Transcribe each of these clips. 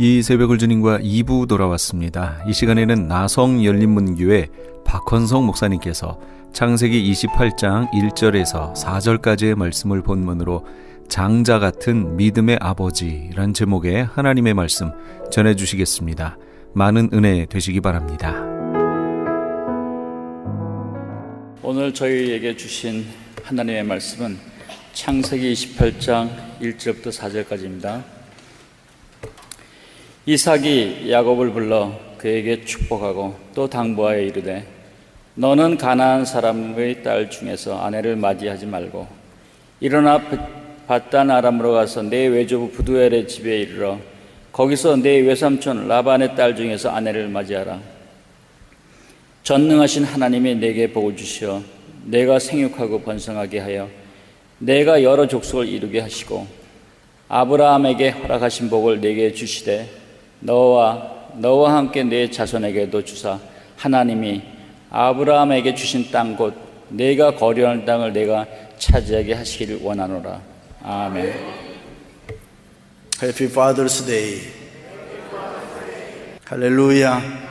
이 새벽을 주님과 2부 돌아왔습니다. 이 시간에는 나성열린문교회 박헌성 목사님께서 창세기 28장 1절에서 4절까지의 말씀을 본문으로 장자 같은 믿음의 아버지란 제목의 하나님의 말씀 전해주시겠습니다. 많은 은혜 되시기 바랍니다. 오늘 저희에게 주신 하나님의 말씀은 창세기 28장 1절부터 4절까지입니다. 이삭이 야곱을 불러 그에게 축복하고 또 당부하여 이르되 너는 가나안 사람의 딸 중에서 아내를 맞이하지 말고 일어나 밧단 아람으로 가서 내 외조부 부두엘의 집에 이르러 거기서 내 외삼촌 라반의 딸 중에서 아내를 맞이하라. 전능하신 하나님이 내게 복을 주시어 내가 생육하고 번성하게 하여 내가 여러 족속을 이루게 하시고 아브라함에게 허락하신 복을 내게 주시되 너와 함께 내 자손에게도 주사 하나님이 아브라함에게 주신 땅 곧 내가 거류하는 땅을 내가 차지하게 하시기를 원하노라. 아멘. Happy Father's Day. 할렐루야.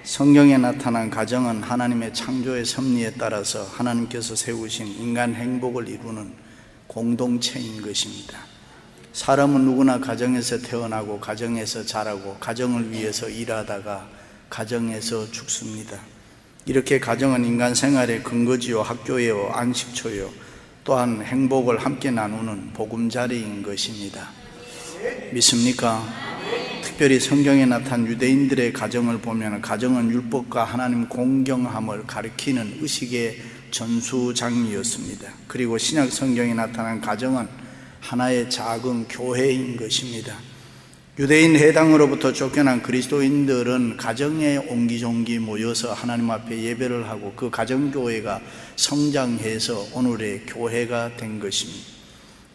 성경에 나타난 가정은 하나님의 창조의 섭리에 따라서 하나님께서 세우신 인간 행복을 이루는 공동체인 것입니다. 사람은 누구나 가정에서 태어나고 가정에서 자라고 가정을 위해서 일하다가 가정에서 죽습니다. 이렇게 가정은 인간 생활의 근거지요, 학교예요, 안식처요, 또한 행복을 함께 나누는 보금자리인 것입니다. 믿습니까? 특별히 성경에 나타난 유대인들의 가정을 보면 가정은 율법과 하나님 공경함을 가리키는 의식의 전수장이었습니다. 그리고 신약 성경에 나타난 가정은 하나의 작은 교회인 것입니다. 유대인 해당으로부터 쫓겨난 그리스도인들은 가정에 옹기종기 모여서 하나님 앞에 예배를 하고 그 가정교회가 성장해서 오늘의 교회가 된 것입니다.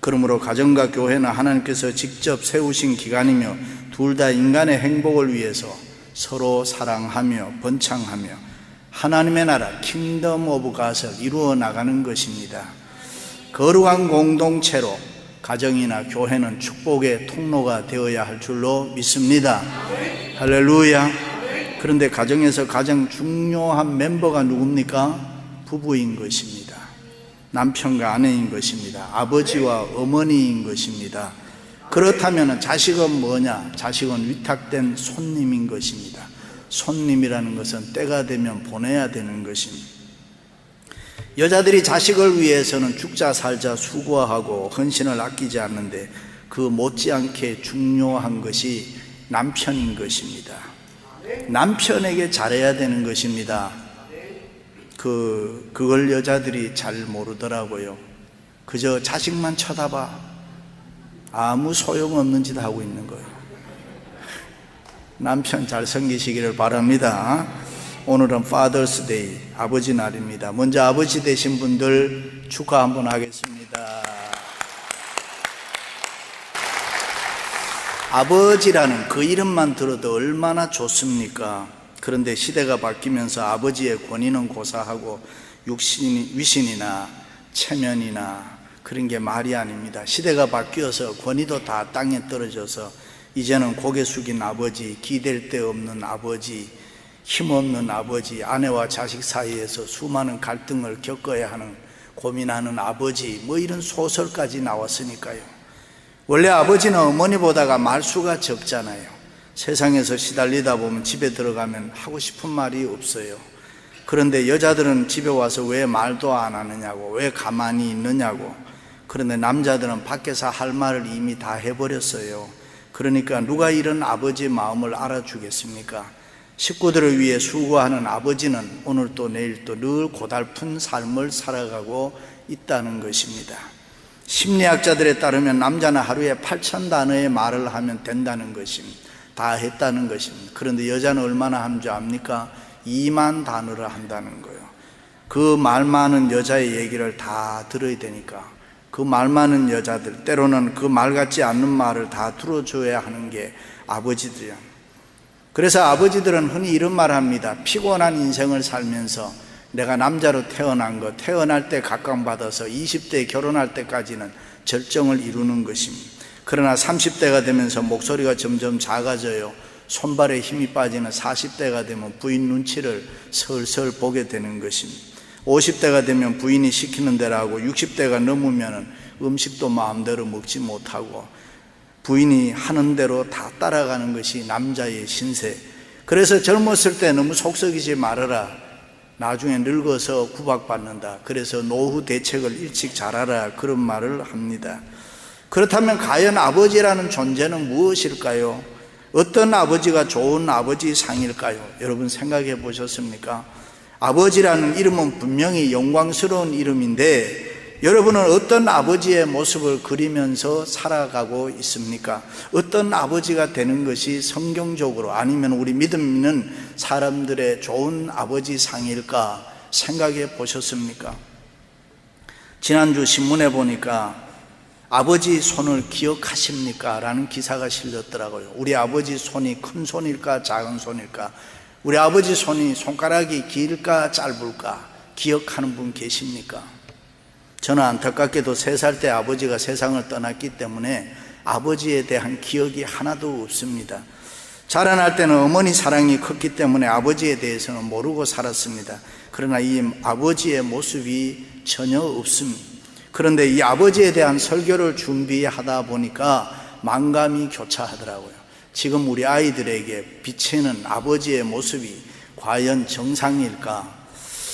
그러므로 가정과 교회는 하나님께서 직접 세우신 기관이며 둘 다 인간의 행복을 위해서 서로 사랑하며 번창하며 하나님의 나라 킹덤 오브 갓을 이루어 나가는 것입니다. 거룩한 공동체로 가정이나 교회는 축복의 통로가 되어야 할 줄로 믿습니다. 할렐루야. 그런데 가정에서 가장 중요한 멤버가 누굽니까? 부부인 것입니다. 남편과 아내인 것입니다. 아버지와 어머니인 것입니다. 그렇다면 자식은 뭐냐? 자식은 위탁된 손님인 것입니다. 손님이라는 것은 때가 되면 보내야 되는 것입니다. 여자들이 자식을 위해서는 죽자 살자 수고하고 헌신을 아끼지 않는데 그 못지않게 중요한 것이 남편인 것입니다. 남편에게 잘해야 되는 것입니다. 그걸 여자들이 잘 모르더라고요. 그저 자식만 쳐다봐. 아무 소용없는 짓 하고 있는 거예요. 남편 잘 섬기시기를 바랍니다. 오늘은 Father's Day, 아버지 날입니다. 먼저 아버지 되신 분들 축하 한번 하겠습니다. 아버지라는 그 이름만 들어도 얼마나 좋습니까? 그런데 시대가 바뀌면서 아버지의 권위는 고사하고 위신이나 체면이나 그런 게 말이 아닙니다. 시대가 바뀌어서 권위도 다 땅에 떨어져서 이제는 고개 숙인 아버지, 기댈 데 없는 아버지, 힘없는 아버지, 아내와 자식 사이에서 수많은 갈등을 겪어야 하는 고민하는 아버지, 뭐 이런 소설까지 나왔으니까요. 원래 아버지는 어머니보다가 말수가 적잖아요. 세상에서 시달리다 보면 집에 들어가면 하고 싶은 말이 없어요. 그런데 여자들은 집에 와서 왜 말도 안 하느냐고, 왜 가만히 있느냐고. 그런데 남자들은 밖에서 할 말을 이미 다 해버렸어요. 그러니까 누가 이런 아버지의 마음을 알아주겠습니까? 식구들을 위해 수고하는 아버지는 오늘 또 내일 또 늘 고달픈 삶을 살아가고 있다는 것입니다. 심리학자들에 따르면 남자는 하루에 8,000단어의 말을 하면 된다는 것입니다. 다 했다는 것입니다. 그런데 여자는 얼마나 하는 줄 압니까? 2만 단어를 한다는 거예요. 그 말 많은 여자의 얘기를 다 들어야 되니까 그 말 많은 여자들, 때로는 그 말 같지 않는 말을 다 들어줘야 하는 게 아버지들이야. 그래서 아버지들은 흔히 이런 말 합니다. 피곤한 인생을 살면서 내가 남자로 태어난 거, 태어날 때 각광받아서 20대에 결혼할 때까지는 절정을 이루는 것입니다. 그러나 30대가 되면서 목소리가 점점 작아져요. 손발에 힘이 빠지는 40대가 되면 부인 눈치를 슬슬 보게 되는 것입니다. 50대가 되면 부인이 시키는 대로 하고 60대가 넘으면 음식도 마음대로 먹지 못하고 부인이 하는 대로 다 따라가는 것이 남자의 신세. 그래서 젊었을 때 너무 속썩이지 말아라. 나중에 늙어서 구박받는다. 그래서 노후 대책을 일찍 잘하라. 그런 말을 합니다. 그렇다면 과연 아버지라는 존재는 무엇일까요? 어떤 아버지가 좋은 아버지 상일까요? 여러분 생각해 보셨습니까? 아버지라는 이름은 분명히 영광스러운 이름인데 여러분은 어떤 아버지의 모습을 그리면서 살아가고 있습니까? 어떤 아버지가 되는 것이 성경적으로 아니면 우리 믿음 있는 사람들의 좋은 아버지 상일까 생각해 보셨습니까? 지난주 신문에 보니까 아버지 손을 기억하십니까? 라는 기사가 실렸더라고요. 우리 아버지 손이 큰 손일까 작은 손일까? 우리 아버지 손이 손가락이 길까 짧을까? 기억하는 분 계십니까? 저는 안타깝게도 3살 때 아버지가 세상을 떠났기 때문에 아버지에 대한 기억이 하나도 없습니다. 자라날 때는 어머니 사랑이 컸기 때문에 아버지에 대해서는 모르고 살았습니다. 그러나 이 아버지의 모습이 전혀 없습니다. 그런데 이 아버지에 대한 설교를 준비하다 보니까 만감이 교차하더라고요. 지금 우리 아이들에게 비치는 아버지의 모습이 과연 정상일까?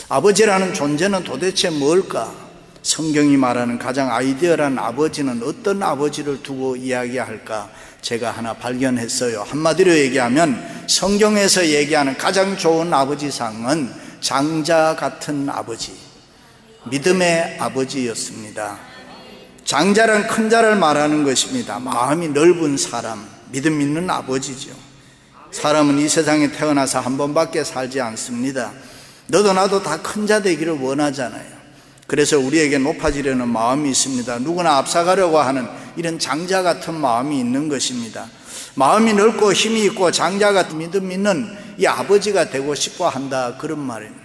아버지라는 존재는 도대체 뭘까? 성경이 말하는 가장 아이디어한 아버지는 어떤 아버지를 두고 이야기할까? 제가 하나 발견했어요. 한마디로 얘기하면 성경에서 얘기하는 가장 좋은 아버지상은 장자 같은 아버지, 믿음의 아버지였습니다. 장자란 큰 자를 말하는 것입니다. 마음이 넓은 사람, 믿음 있는 아버지죠. 사람은 이 세상에 태어나서 한 번밖에 살지 않습니다. 너도 나도 다 큰 자 되기를 원하잖아요. 그래서 우리에게 높아지려는 마음이 있습니다. 누구나 앞서가려고 하는 이런 장자 같은 마음이 있는 것입니다. 마음이 넓고 힘이 있고 장자 같은 믿음 있는 이 아버지가 되고 싶어 한다, 그런 말입니다.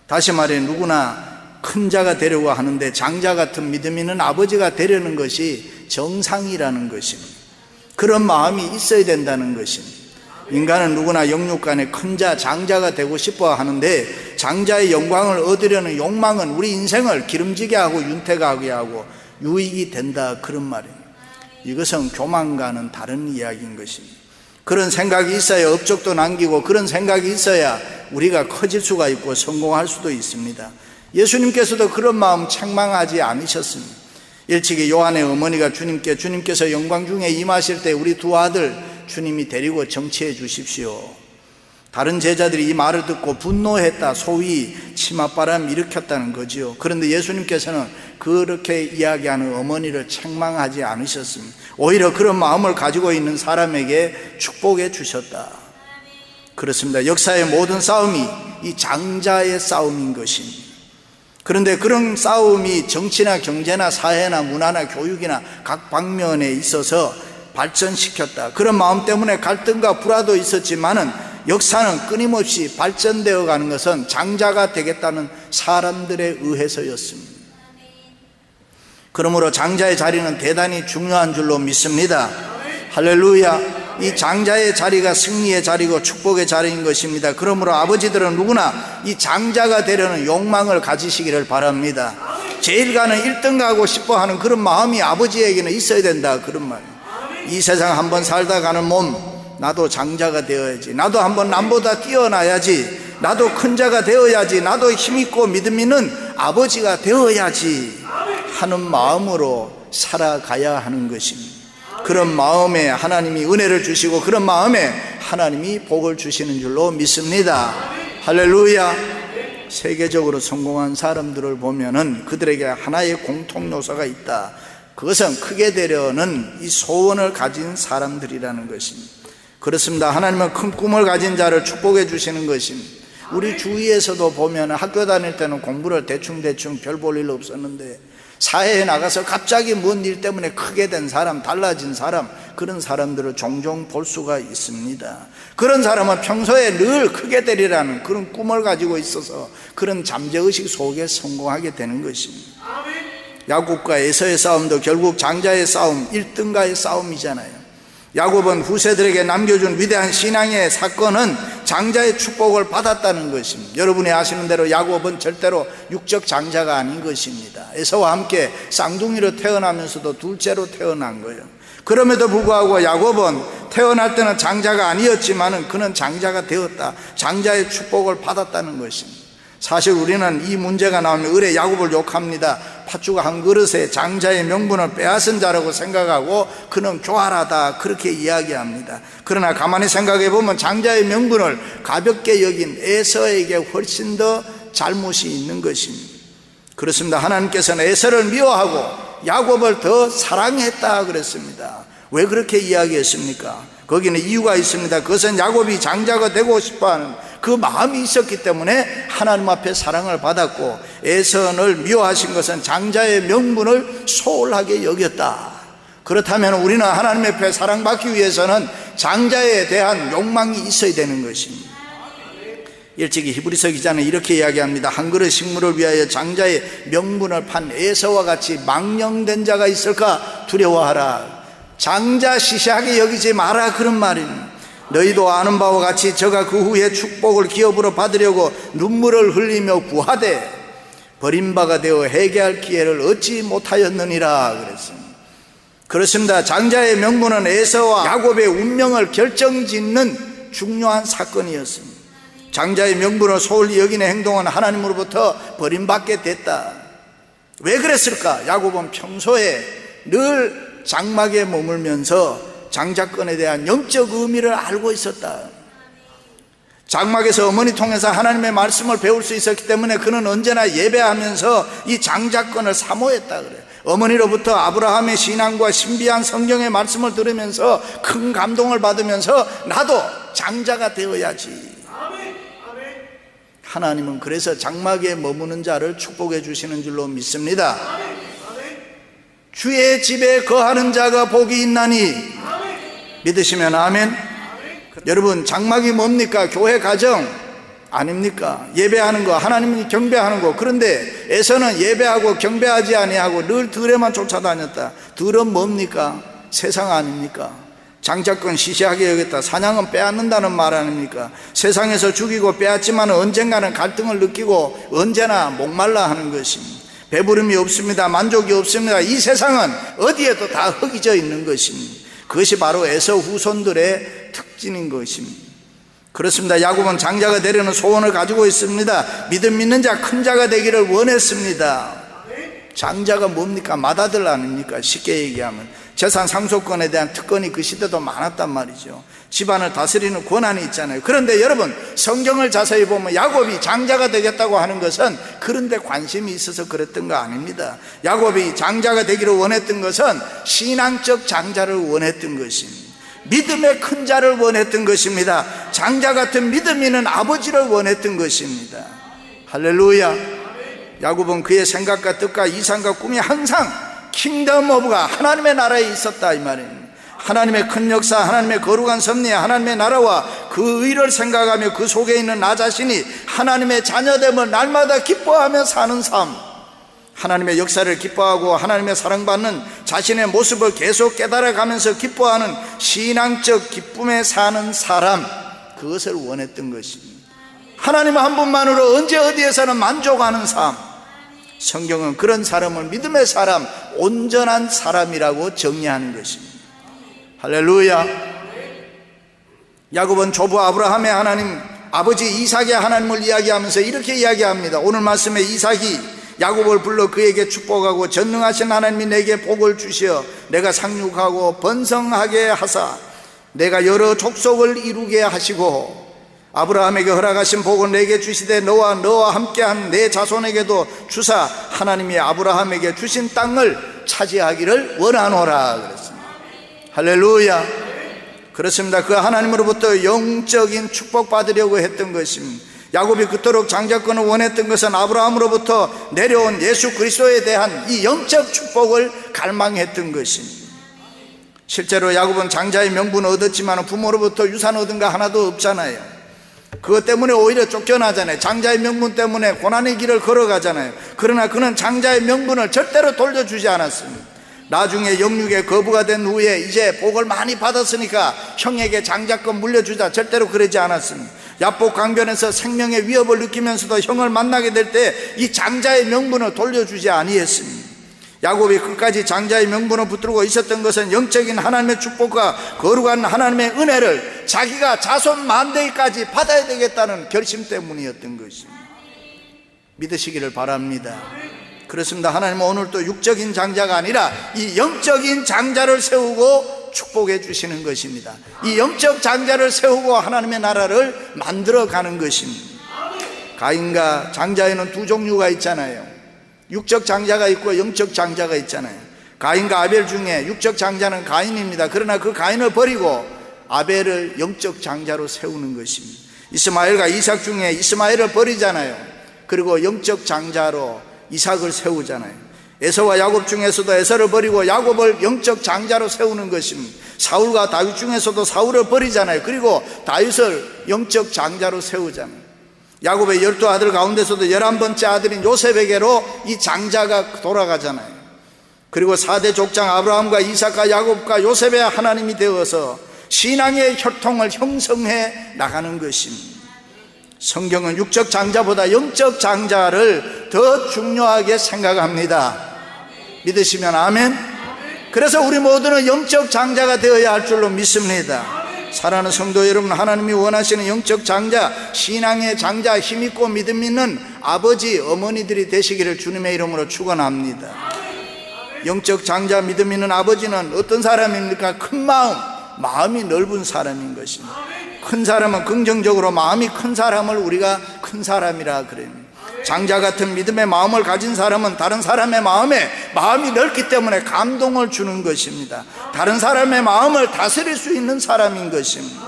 다시 말해 누구나 큰 자가 되려고 하는데 장자 같은 믿음 있는 아버지가 되려는 것이 정상이라는 것입니다. 그런 마음이 있어야 된다는 것입니다. 인간은 누구나 영육간에 큰 자, 장자가 되고 싶어 하는데 장자의 영광을 얻으려는 욕망은 우리 인생을 기름지게 하고 윤택하게 하고 유익이 된다, 그런 말입니다. 이것은 교만과는 다른 이야기인 것입니다. 그런 생각이 있어야 업적도 남기고 그런 생각이 있어야 우리가 커질 수가 있고 성공할 수도 있습니다. 예수님께서도 그런 마음 책망하지 않으셨습니다. 일찍이 요한의 어머니가 주님께서 영광 중에 임하실 때 우리 두 아들 주님이 데리고 정치해 주십시오. 다른 제자들이 이 말을 듣고 분노했다, 소위 치맛바람 일으켰다는 거지요. 그런데 예수님께서는 그렇게 이야기하는 어머니를 책망하지 않으셨습니다. 오히려 그런 마음을 가지고 있는 사람에게 축복해 주셨다. 그렇습니다. 역사의 모든 싸움이 이 장자의 싸움인 것입니다. 그런데 그런 싸움이 정치나 경제나 사회나 문화나 교육이나 각 방면에 있어서 발전시켰다. 그런 마음 때문에 갈등과 불화도 있었지만은 역사는 끊임없이 발전되어 가는 것은 장자가 되겠다는 사람들에 의해서였습니다. 그러므로 장자의 자리는 대단히 중요한 줄로 믿습니다. 할렐루야. 이 장자의 자리가 승리의 자리고 축복의 자리인 것입니다. 그러므로 아버지들은 누구나 이 장자가 되려는 욕망을 가지시기를 바랍니다. 제일 가는 1등 가고 싶어 하는 그런 마음이 아버지에게는 있어야 된다, 그런 말이에요. 이 세상 한번 살다 가는 몸, 나도 장자가 되어야지, 나도 한번 남보다 뛰어나야지, 나도 큰 자가 되어야지, 나도 힘있고 믿음 있는 아버지가 되어야지 하는 마음으로 살아가야 하는 것입니다. 그런 마음에 하나님이 은혜를 주시고 그런 마음에 하나님이 복을 주시는 줄로 믿습니다. 할렐루야. 세계적으로 성공한 사람들을 보면은 그들에게 하나의 공통 요소가 있다. 그것은 크게 되려는 이 소원을 가진 사람들이라는 것입니다. 그렇습니다. 하나님은 큰 꿈을 가진 자를 축복해 주시는 것입니다. 우리 주위에서도 보면 학교 다닐 때는 공부를 대충 별 볼 일 없었는데 사회에 나가서 갑자기 뭔 일 때문에 크게 된 사람, 달라진 사람, 그런 사람들을 종종 볼 수가 있습니다. 그런 사람은 평소에 늘 크게 되리라는 그런 꿈을 가지고 있어서 그런 잠재의식 속에 성공하게 되는 것입니다. 야곱과 에서의 싸움도 결국 장자의 싸움, 1등가의 싸움이잖아요. 야곱은 후세들에게 남겨준 위대한 신앙의 사건은 장자의 축복을 받았다는 것입니다. 여러분이 아시는 대로 야곱은 절대로 육적 장자가 아닌 것입니다. 에서와 함께 쌍둥이로 태어나면서도 둘째로 태어난 거예요. 그럼에도 불구하고 야곱은 태어날 때는 장자가 아니었지만 그는 장자가 되었다, 장자의 축복을 받았다는 것입니다. 사실 우리는 이 문제가 나오면 을에 야곱을 욕합니다. 팥죽 한 그릇에 장자의 명분을 빼앗은 자라고 생각하고 그는 교활하다, 그렇게 이야기합니다. 그러나 가만히 생각해 보면 장자의 명분을 가볍게 여긴 에서에게 훨씬 더 잘못이 있는 것입니다. 그렇습니다. 하나님께서는 에서를 미워하고 야곱을 더 사랑했다 그랬습니다. 왜 그렇게 이야기했습니까? 거기는 이유가 있습니다. 그것은 야곱이 장자가 되고 싶어하는 그 마음이 있었기 때문에 하나님 앞에 사랑을 받았고, 에서를 미워하신 것은 장자의 명분을 소홀하게 여겼다. 그렇다면 우리는 하나님 앞에 사랑받기 위해서는 장자에 대한 욕망이 있어야 되는 것입니다. 일찍이 히브리서 기자는 이렇게 이야기합니다. 한 그릇 식물을 위하여 장자의 명분을 판 에서와 같이 망령된 자가 있을까 두려워하라. 장자 시시하게 여기지 마라, 그런 말입니다. 너희도 아는 바와 같이 저가 그 후에 축복을 기업으로 받으려고 눈물을 흘리며 구하되 버림바가 되어 회개할 기회를 얻지 못하였느니라 그랬습니다. 그렇습니다. 장자의 명분은 에서와 야곱의 운명을 결정짓는 중요한 사건이었습니다. 장자의 명분을 소홀히 여기는 행동은 하나님으로부터 버림받게 됐다. 왜 그랬을까? 야곱은 평소에 늘 장막에 머물면서 장자권에 대한 영적 의미를 알고 있었다. 장막에서 어머니 통해서 하나님의 말씀을 배울 수 있었기 때문에 그는 언제나 예배하면서 이 장자권을 사모했다 그래요. 어머니로부터 아브라함의 신앙과 신비한 성경의 말씀을 들으면서 큰 감동을 받으면서 나도 장자가 되어야지. 하나님은 그래서 장막에 머무는 자를 축복해 주시는 줄로 믿습니다. 주의 집에 거하는 자가 복이 있나니, 믿으시면 아멘. 여러분, 장막이 뭡니까? 교회 가정 아닙니까? 예배하는 거, 하나님을 경배하는 거. 그런데 에서는 예배하고 경배하지 아니하고 늘 들에만 쫓아다녔다. 들은 뭡니까? 세상 아닙니까? 장자권 시시하게 여겼다. 사냥은 빼앗는다는 말 아닙니까? 세상에서 죽이고 빼앗지만 언젠가는 갈등을 느끼고 언제나 목말라 하는 것입니다. 배부름이 없습니다. 만족이 없습니다. 이 세상은 어디에도 다 흙이져 있는 것입니다. 그것이 바로 에서 후손들의 특징인 것입니다. 그렇습니다. 야곱은 장자가 되려는 소원을 가지고 있습니다. 믿음 있는 자, 큰 자가 되기를 원했습니다. 장자가 뭡니까? 맏아들 아닙니까? 쉽게 얘기하면 재산 상속권에 대한 특권이 그 시대도 많았단 말이죠. 집안을 다스리는 권한이 있잖아요. 그런데 여러분, 성경을 자세히 보면 야곱이 장자가 되겠다고 하는 것은 그런데 관심이 있어서 그랬던 거 아닙니다. 야곱이 장자가 되기를 원했던 것은 신앙적 장자를 원했던 것입니다. 믿음의 큰 자를 원했던 것입니다. 장자 같은 믿음 있는 아버지를 원했던 것입니다. 할렐루야. 야곱은 그의 생각과 뜻과 이상과 꿈이 항상 킹덤 오브가 하나님의 나라에 있었다, 이 말입니다. 하나님의 큰 역사, 하나님의 거룩한 섭리, 하나님의 나라와 그 의를 생각하며 그 속에 있는 나 자신이 하나님의 자녀됨을 날마다 기뻐하며 사는 삶, 하나님의 역사를 기뻐하고 하나님의 사랑받는 자신의 모습을 계속 깨달아가면서 기뻐하는 신앙적 기쁨에 사는 사람, 그것을 원했던 것입니다. 하나님 한 분만으로 언제 어디에서는 만족하는 삶, 성경은 그런 사람을 믿음의 사람, 온전한 사람이라고 정의하는 것입니다. 할렐루야. 야곱은 조부 아브라함의 하나님, 아버지 이삭의 하나님을 이야기하면서 이렇게 이야기합니다. 오늘 말씀에 이삭이 야곱을 불러 그에게 축복하고 전능하신 하나님이 내게 복을 주시어 내가 상륙하고 번성하게 하사 내가 여러 족속을 이루게 하시고 아브라함에게 허락하신 복을 내게 주시되 너와 함께한 내 자손에게도 주사 하나님이 아브라함에게 주신 땅을 차지하기를 원하노라 그랬습니다. 할렐루야. 그렇습니다. 그 하나님으로부터 영적인 축복받으려고 했던 것입니다. 야곱이 그토록 장자권을 원했던 것은 아브라함으로부터 내려온 예수 그리스도에 대한 이 영적 축복을 갈망했던 것입니다. 실제로 야곱은 장자의 명분을 얻었지만 부모로부터 유산 얻은 거 하나도 없잖아요. 그것 때문에 오히려 쫓겨나잖아요. 장자의 명분 때문에 고난의 길을 걸어가잖아요. 그러나 그는 장자의 명분을 절대로 돌려주지 않았습니다. 나중에 영육의 거부가 된 후에 이제 복을 많이 받았으니까 형에게 장자권 물려주자, 절대로 그러지 않았습니다. 야복 강변에서 생명의 위협을 느끼면서도 형을 만나게 될 때 이 장자의 명분을 돌려주지 아니했습니다. 야곱이 끝까지 장자의 명분을 붙들고 있었던 것은 영적인 하나님의 축복과 거룩한 하나님의 은혜를 자기가 자손 만대까지 받아야 되겠다는 결심 때문이었던 것입니다. 믿으시기를 바랍니다. 그렇습니다. 하나님은 오늘 또 육적인 장자가 아니라 이 영적인 장자를 세우고 축복해 주시는 것입니다. 이 영적 장자를 세우고 하나님의 나라를 만들어가는 것입니다. 가인과 장자에는 두 종류가 있잖아요. 육적 장자가 있고 영적 장자가 있잖아요. 가인과 아벨 중에 육적 장자는 가인입니다. 그러나 그 가인을 버리고 아벨을 영적 장자로 세우는 것입니다. 이스마엘과 이삭 중에 이스마엘을 버리잖아요. 그리고 영적 장자로 이삭을 세우잖아요. 에서와 야곱 중에서도 에서를 버리고 야곱을 영적 장자로 세우는 것입니다. 사울과 다윗 중에서도 사울을 버리잖아요. 그리고 다윗을 영적 장자로 세우잖아요. 야곱의 12아들 가운데서도 11번째 아들인 요셉에게로 이 장자가 돌아가잖아요. 그리고 4대 족장 아브라함과 이삭과 야곱과 요셉의 하나님이 되어서 신앙의 혈통을 형성해 나가는 것입니다. 성경은 육적 장자보다 영적 장자를 더 중요하게 생각합니다. 믿으시면 아멘. 그래서 우리 모두는 영적 장자가 되어야 할 줄로 믿습니다. 사랑하는 성도 여러분, 하나님이 원하시는 영적 장자, 신앙의 장자, 힘있고 믿음 있는 아버지, 어머니들이 되시기를 주님의 이름으로 축원합니다. 영적 장자, 믿음 있는 아버지는 어떤 사람입니까? 큰 마음이 넓은 사람인 것입니다. 큰 사람은 긍정적으로, 마음이 큰 사람을 우리가 큰 사람이라 그래요. 장자 같은 믿음의 마음을 가진 사람은 다른 사람의 마음이 넓기 때문에 감동을 주는 것입니다. 다른 사람의 마음을 다스릴 수 있는 사람인 것입니다.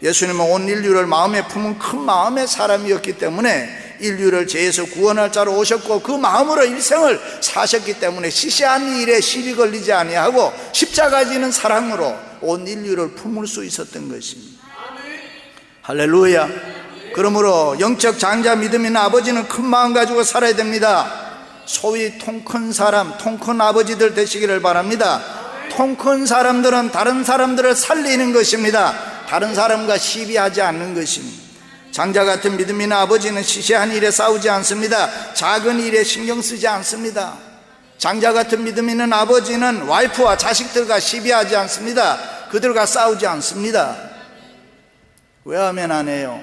예수님은 온 인류를 마음에 품은 큰 마음의 사람이었기 때문에 인류를 죄에서 구원할 자로 오셨고 그 마음으로 일생을 사셨기 때문에 시시한 일에 시비 걸리지 아니하고 십자가 지는 사랑으로 온 인류를 품을 수 있었던 것입니다. 할렐루야. 그러므로 영적 장자 믿음 있는 아버지는 큰 마음 가지고 살아야 됩니다. 소위 통 큰 사람, 통 큰 아버지들 되시기를 바랍니다. 통 큰 사람들은 다른 사람들을 살리는 것입니다. 다른 사람과 시비하지 않는 것입니다. 장자 같은 믿음 있는 아버지는 시시한 일에 싸우지 않습니다. 작은 일에 신경 쓰지 않습니다. 장자 같은 믿음 있는 아버지는 와이프와 자식들과 시비하지 않습니다. 그들과 싸우지 않습니다. 왜 하면 안 해요?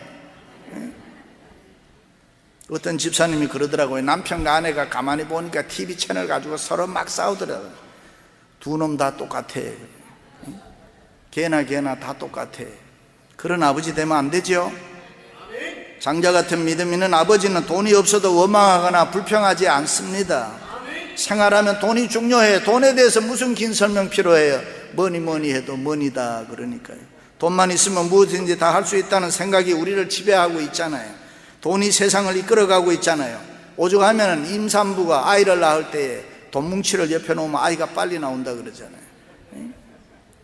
어떤 집사님이 그러더라고요. 남편과 아내가 가만히 보니까 TV 채널 가지고 서로 막 싸우더라고요. 두 놈 다 똑같아. 걔나 다 똑같아. 그런 아버지 되면 안 되죠. 장자 같은 믿음 있는 아버지는 돈이 없어도 원망하거나 불평하지 않습니다. 생활하면 돈이 중요해. 돈에 대해서 무슨 긴 설명 필요해요. 뭐니 해도 뭐니다 그러니까요. 돈만 있으면 무엇인지 다 할 수 있다는 생각이 우리를 지배하고 있잖아요. 돈이 세상을 이끌어가고 있잖아요. 오죽하면 임산부가 아이를 낳을 때에 돈 뭉치를 옆에 놓으면 아이가 빨리 나온다 그러잖아요.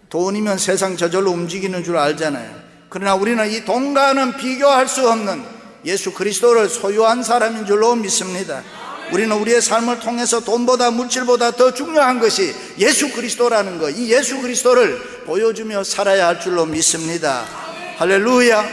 돈이면 세상 저절로 움직이는 줄 알잖아요. 그러나 우리는 이 돈과는 비교할 수 없는 예수 그리스도를 소유한 사람인 줄로 믿습니다. 우리는 우리의 삶을 통해서 돈보다 물질보다 더 중요한 것이 예수 그리스도라는 것, 이 예수 그리스도를 보여주며 살아야 할 줄로 믿습니다. 할렐루야.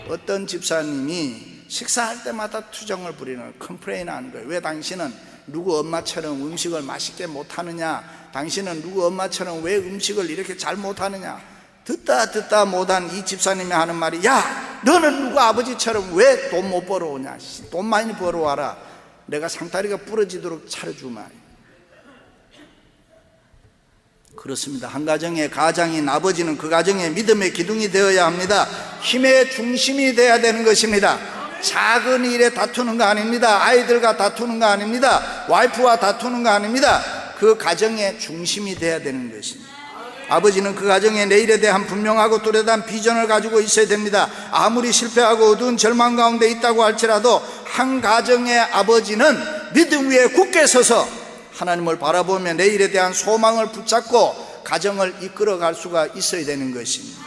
어떤 집사님이 식사할 때마다 투정을 부리는, 컴플레인 하는 거예요. 왜 당신은 누구 엄마처럼 음식을 맛있게 못하느냐, 당신은 누구 엄마처럼 왜 음식을 이렇게 잘 못하느냐. 듣다 못한 이 집사님이 하는 말이, 야 너는 누구 아버지처럼 왜 돈 못 벌어오냐, 돈 많이 벌어와라, 내가 상다리가 부러지도록 차려주마. 그렇습니다. 한 가정의 가장인 아버지는 그 가정의 믿음의 기둥이 되어야 합니다. 힘의 중심이 되어야 되는 것입니다. 작은 일에 다투는 거 아닙니다. 아이들과 다투는 거 아닙니다. 와이프와 다투는 거 아닙니다. 그 가정의 중심이 되어야 되는 것입니다. 아버지는 그 가정의 내일에 대한 분명하고 뚜렷한 비전을 가지고 있어야 됩니다. 아무리 실패하고 어두운 절망 가운데 있다고 할지라도 한 가정의 아버지는 믿음 위에 굳게 서서 하나님을 바라보며 내일에 대한 소망을 붙잡고 가정을 이끌어갈 수가 있어야 되는 것입니다.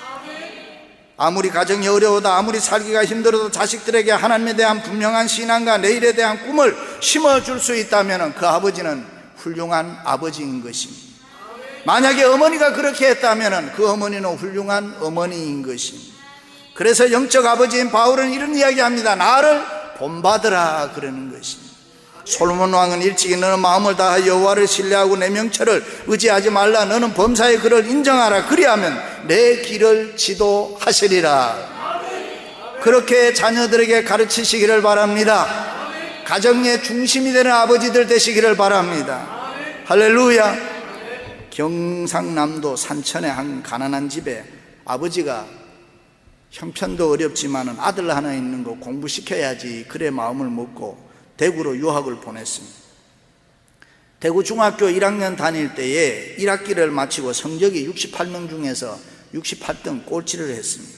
아무리 가정이 어려워도 아무리 살기가 힘들어도 자식들에게 하나님에 대한 분명한 신앙과 내일에 대한 꿈을 심어줄 수 있다면 그 아버지는 훌륭한 아버지인 것입니다. 만약에 어머니가 그렇게 했다면 그 어머니는 훌륭한 어머니인 것입니다. 그래서 영적 아버지인 바울은 이런 이야기합니다. 나를 본받으라 그러는 것입니다. 솔로몬 왕은 일찍이 너는 마음을 다하여 여호와를 신뢰하고 내 명철을 의지하지 말라. 너는 범사의 그를 인정하라. 그리하면 내 길을 지도하시리라. 그렇게 자녀들에게 가르치시기를 바랍니다. 가정의 중심이 되는 아버지들 되시기를 바랍니다. 할렐루야. 경상남도 산천의 한 가난한 집에 아버지가 형편도 어렵지만 아들 하나 있는 거 공부시켜야지 그래 마음을 먹고 대구로 유학을 보냈습니다. 대구 중학교 1학년 다닐 때에 1학기를 마치고 성적이 68명 중에서 68등 꼴찌를 했습니다.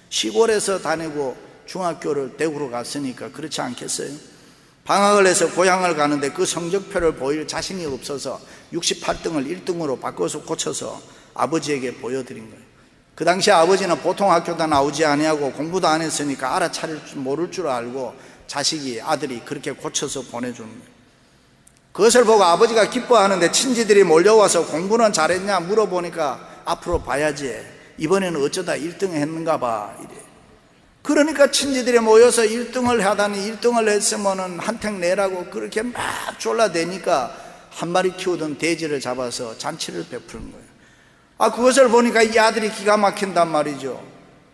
시골에서 다니고 중학교를 대구로 갔으니까 그렇지 않겠어요? 방학을 해서 고향을 가는데 그 성적표를 보일 자신이 없어서 68등을 1등으로 바꿔서 고쳐서 아버지에게 보여드린 거예요. 그 당시에 아버지는 보통 학교도 나오지 아니하고 공부도 안 했으니까 알아차릴 줄 모를 줄 알고 자식이 아들이 그렇게 고쳐서 보내주는 거예요. 그것을 보고 아버지가 기뻐하는데 친지들이 몰려와서 공부는 잘했냐 물어보니까 앞으로 봐야지 이번에는 어쩌다 1등 했는가 봐 이래. 그러니까 친지들이 모여서 1등을 하다니 1등을 했으면 한택 내라고 그렇게 막 졸라대니까 한 마리 키우던 돼지를 잡아서 잔치를 베푸는 거예요. 그것을 보니까 이 아들이 기가 막힌단 말이죠.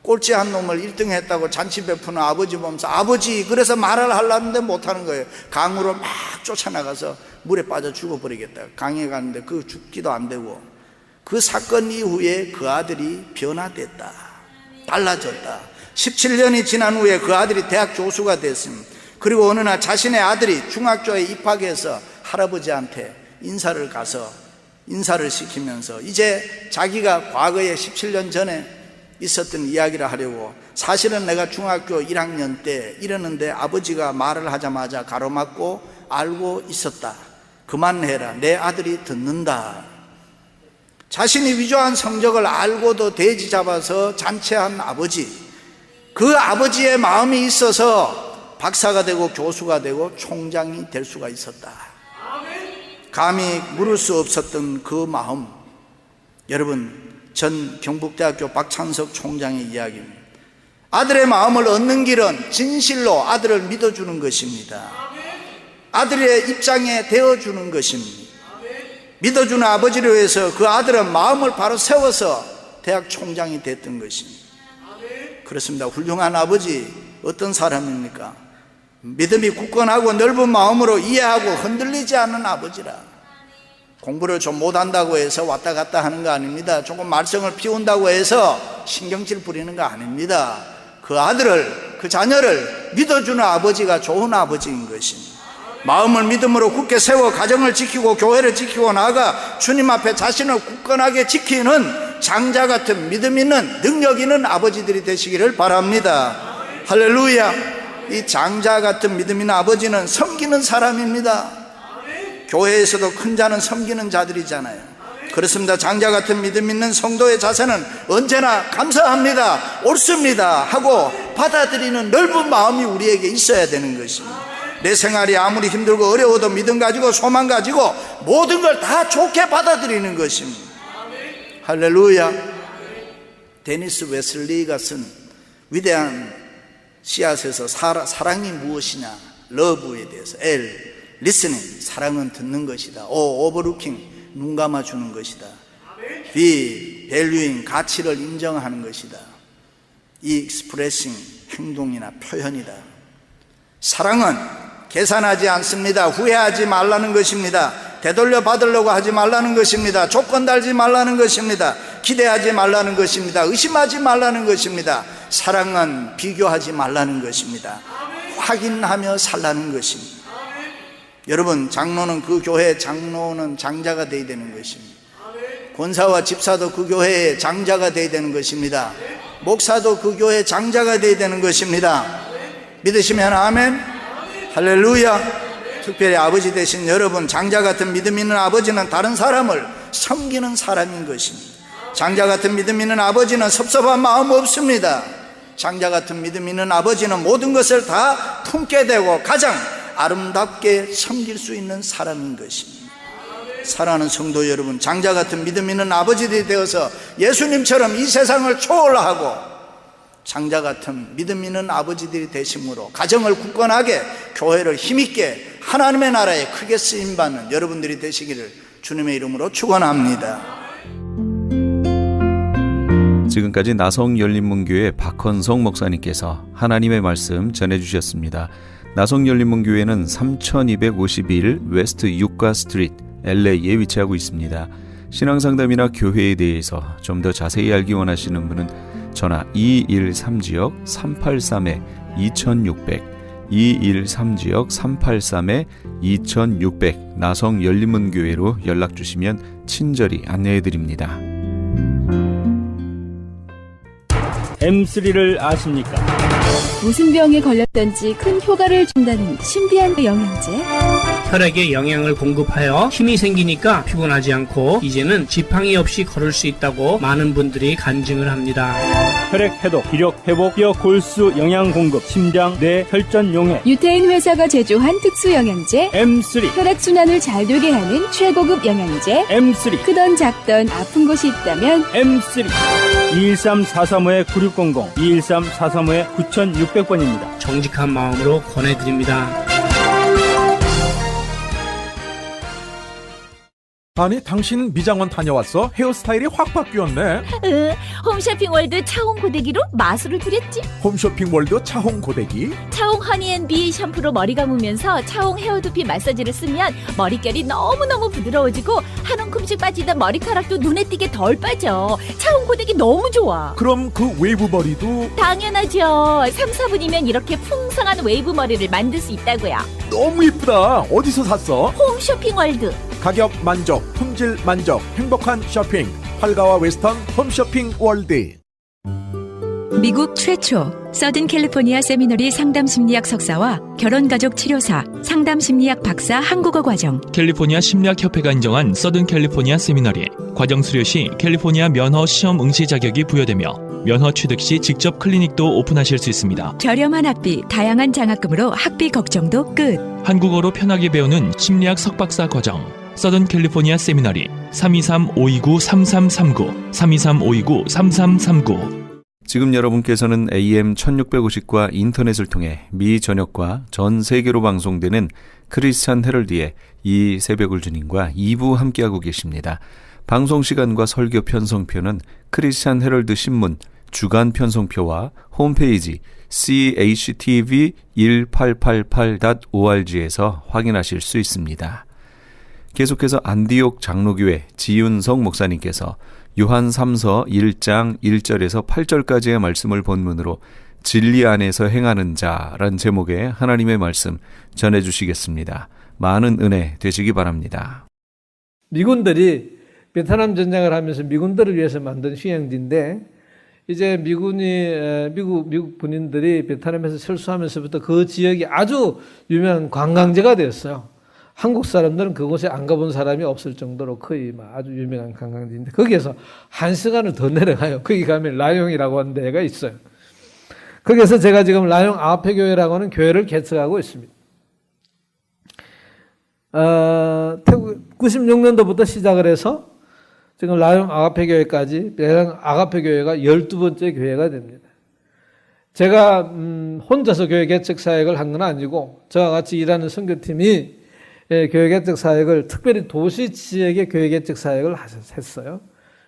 꼴찌한 놈을 1등 했다고 잔치 베푸는 아버지 보면서 아버지 그래서 말을 하려는데 못하는 거예요. 강으로 막 쫓아나가서 물에 빠져 죽어버리겠다. 강에 갔는데 그 죽기도 안 되고 그 사건 이후에 그 아들이 변화됐다. 달라졌다. 17년이 지난 후에 그 아들이 대학 교수가 됐습니다. 그리고 어느 날 자신의 아들이 중학교에 입학해서 할아버지한테 인사를 가서 인사를 시키면서 이제 자기가 과거에 17년 전에 있었던 이야기를 하려고 사실은 내가 중학교 1학년 때 이러는데 아버지가 말을 하자마자 가로막고 알고 있었다. 그만해라. 내 아들이 듣는다. 자신이 위조한 성적을 알고도 돼지 잡아서 잔치한 아버지, 그 아버지의 마음이 있어서 박사가 되고 교수가 되고 총장이 될 수가 있었다. 감히 물을 수 없었던 그 마음, 여러분 전 경북대학교 박찬석 총장의 이야기입니다. 아들의 마음을 얻는 길은 진실로 아들을 믿어주는 것입니다. 아들의 입장에 되어주는 것입니다. 믿어주는 아버지를 위해서 그 아들은 마음을 바로 세워서 대학 총장이 됐던 것입니다. 그렇습니다. 훌륭한 아버지 어떤 사람입니까? 믿음이 굳건하고 넓은 마음으로 이해하고 흔들리지 않는 아버지라. 공부를 좀 못한다고 해서 왔다 갔다 하는 거 아닙니다. 조금 말썽을 피운다고 해서 신경질 부리는 거 아닙니다. 그 아들을, 그 자녀를 믿어주는 아버지가 좋은 아버지인 것입니다. 마음을 믿음으로 굳게 세워 가정을 지키고 교회를 지키고 나아가 주님 앞에 자신을 굳건하게 지키는 장자 같은 믿음 있는 능력 있는 아버지들이 되시기를 바랍니다. 할렐루야. 이 장자 같은 믿음 있는 아버지는 섬기는 사람입니다. 교회에서도 큰 자는 섬기는 자들이잖아요. 그렇습니다. 장자 같은 믿음 있는 성도의 자세는 언제나 감사합니다, 옳습니다 하고 받아들이는 넓은 마음이 우리에게 있어야 되는 것입니다. 내 생활이 아무리 힘들고 어려워도 믿음 가지고 소망 가지고 모든 걸 다 좋게 받아들이는 것입니다. 할렐루야. 데니스 웨슬리가 쓴 위대한 씨앗에서 사랑이 무엇이냐, 러브에 대해서 listening, 사랑은 듣는 것이다. overlooking, 눈 감아주는 것이다. valuing, 가치를 인정하는 것이다. expressing, 행동이나 표현이다. 사랑은 계산하지 않습니다. 후회하지 말라는 것입니다. 되돌려 받으려고 하지 말라는 것입니다. 조건 달지 말라는 것입니다. 기대하지 말라는 것입니다. 의심하지 말라는 것입니다. 사랑은 비교하지 말라는 것입니다. 확인하며 살라는 것입니다. 여러분, 장로는 그 교회의 장로는 장자가 되어야 되는 것입니다. 권사와 집사도 그 교회의 장자가 되어야 되는 것입니다. 목사도 그 교회의 장자가 되어야 되는 것입니다. 믿으시면 아멘. 할렐루야. 특별히 아버지 되신 여러분, 장자 같은 믿음 있는 아버지는 다른 사람을 섬기는 사람인 것입니다. 장자 같은 믿음 있는 아버지는 섭섭한 마음 없습니다. 장자 같은 믿음 있는 아버지는 모든 것을 다 품게 되고 가장 아름답게 섬길 수 있는 사람인 것입니다. 사랑하는 성도 여러분, 장자 같은 믿음 있는 아버지들이 되어서 예수님처럼 이 세상을 초월하고 장자 같은 믿음 있는 아버지들이 되심으로 가정을 굳건하게, 교회를 힘있게 하나님의 나라에 크게 쓰임받는 여러분들이 되시기를 주님의 이름으로 축원합니다. 지금까지 나성열린문교회 박헌성 목사님께서 하나님의 말씀 전해주셨습니다. 나성열린문교회는 3251 웨스트 유가 스트리트 LA에 위치하고 있습니다. 신앙상담이나 교회에 대해서 좀 더 자세히 알기 원하시는 분은 전화 213지역 383-2600 213지역 383-2600 나성열린문교회로 연락주시면 친절히 안내해드립니다. M3를 아십니까? 무슨 병에 걸렸던지 큰 효과를 준다는 신비한 영양제. 혈액에 영양을 공급하여 힘이 생기니까 피곤하지 않고 이제는 지팡이 없이 걸을 수 있다고 많은 분들이 간증을 합니다. 혈액 해독, 기력 회복, 뼈 골수 영양 공급, 심장, 뇌, 혈전 용해. 유태인 회사가 제조한 특수 영양제. M3, 혈액순환을 잘 되게 하는 최고급 영양제. M3, 크던 작던 아픈 곳이 있다면 M3. 213-435-9600, 213-435-9600번입니다. 정직한 마음으로 권해드립니다. 아니 당신 미장원 다녀왔어? 헤어스타일이 확 바뀌었네. 홈쇼핑 월드 차홍 고데기로 마술을 부렸지. 홈쇼핑 월드 차홍 고데기. 차홍 허니앤비 샴푸로 머리 감으면서 차홍 헤어두피 마사지를 쓰면 머릿결이 너무너무 부드러워지고 한 움큼씩 빠지던 머리카락도 눈에 띄게 덜 빠져. 차홍 고데기 너무 좋아. 그럼 그 웨이브 머리도 당연하죠. 3, 4분이면 이렇게 풍성한 웨이브 머리를 만들 수 있다고요. 너무 이쁘다. 어디서 샀어? 홈쇼핑 월드. 가격 만족, 품질 만족, 행복한 쇼핑. 활가와 웨스턴 홈쇼핑 월드. 미국 최초 서든 캘리포니아 세미너리 상담심리학 석사와 결혼가족 치료사 상담심리학 박사 한국어 과정. 캘리포니아 심리학협회가 인정한 서든 캘리포니아 세미너리. 과정 수료 시 캘리포니아 면허 시험 응시 자격이 부여되며 면허 취득 시 직접 클리닉도 오픈하실 수 있습니다. 저렴한 학비, 다양한 장학금으로 학비 걱정도 끝. 한국어로 편하게 배우는 심리학 석박사 과정. 서든 캘리포니아 세미너리 323-529-3339 323-529-3339. 지금 여러분께서는 AM 1650과 인터넷을 통해 미 전역과 전 세계로 방송되는 크리스찬 헤럴드의 이 새벽을 주님과 2부 함께하고 계십니다. 방송 시간과 설교 편성표는 크리스찬 헤럴드 신문 주간 편성표와 홈페이지 chtv1888.org에서 확인하실 수 있습니다. 계속해서 안디옥 장로교회 지윤성 목사님께서 요한 3서 1장 1절에서 8절까지의 말씀을 본문으로 진리 안에서 행하는 자란 제목의 하나님의 말씀 전해주시겠습니다. 많은 은혜 되시기 바랍니다. 미군들이 베트남 전쟁을 하면서 미군들을 위해서 만든 휴양지인데 이제 미국 군인들이 베트남에서 철수하면서부터 그 지역이 아주 유명한 관광지가 되었어요. 한국 사람들은 그곳에 안 가본 사람이 없을 정도로 거의 아주 유명한 관광지인데 거기에서 1시간을 더 내려가요. 거기 가면 라용이라고 하는 데가 있어요. 거기에서 제가 지금 라용 아합회교회라고 하는 교회를 개척하고 있습니다. 96년도부터 시작을 해서 지금 라용 아가페교회까지 라용 아가페교회가 12번째 교회가 됩니다. 제가 혼자서 교회 개척 사역을 한 건 아니고 저와 같이 일하는 선교팀이 교회 개척 사역을 특별히 도시 지역의 교회 개척 사역을 했어요.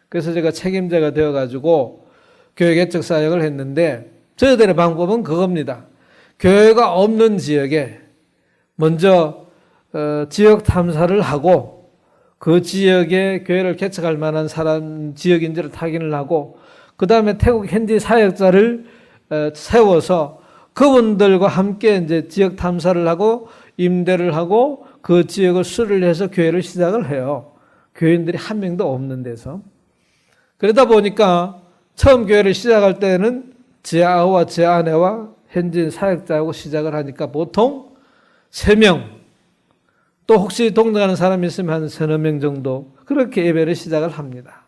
그래서 제가 책임자가 되어가지고 교회 개척 사역을 했는데 저희들의 방법은 그겁니다. 교회가 없는 지역에 먼저 지역 탐사를 하고 그 지역에 교회를 개척할 만한 사람 지역인지를 확인을 하고 그 다음에 태국 현지 사역자를 세워서 그분들과 함께 이제 지역 탐사를 하고 임대를 하고 그 지역을 수를 해서 교회를 시작을 해요. 교인들이 한 명도 없는 데서. 그러다 보니까 처음 교회를 시작할 때는 제 아우와 제 아내와 현지인 사역자하고 시작을 하니까 보통 3명 또 혹시 동행하는 사람이 있으면 한 3-4명 정도 그렇게 예배를 시작을 합니다.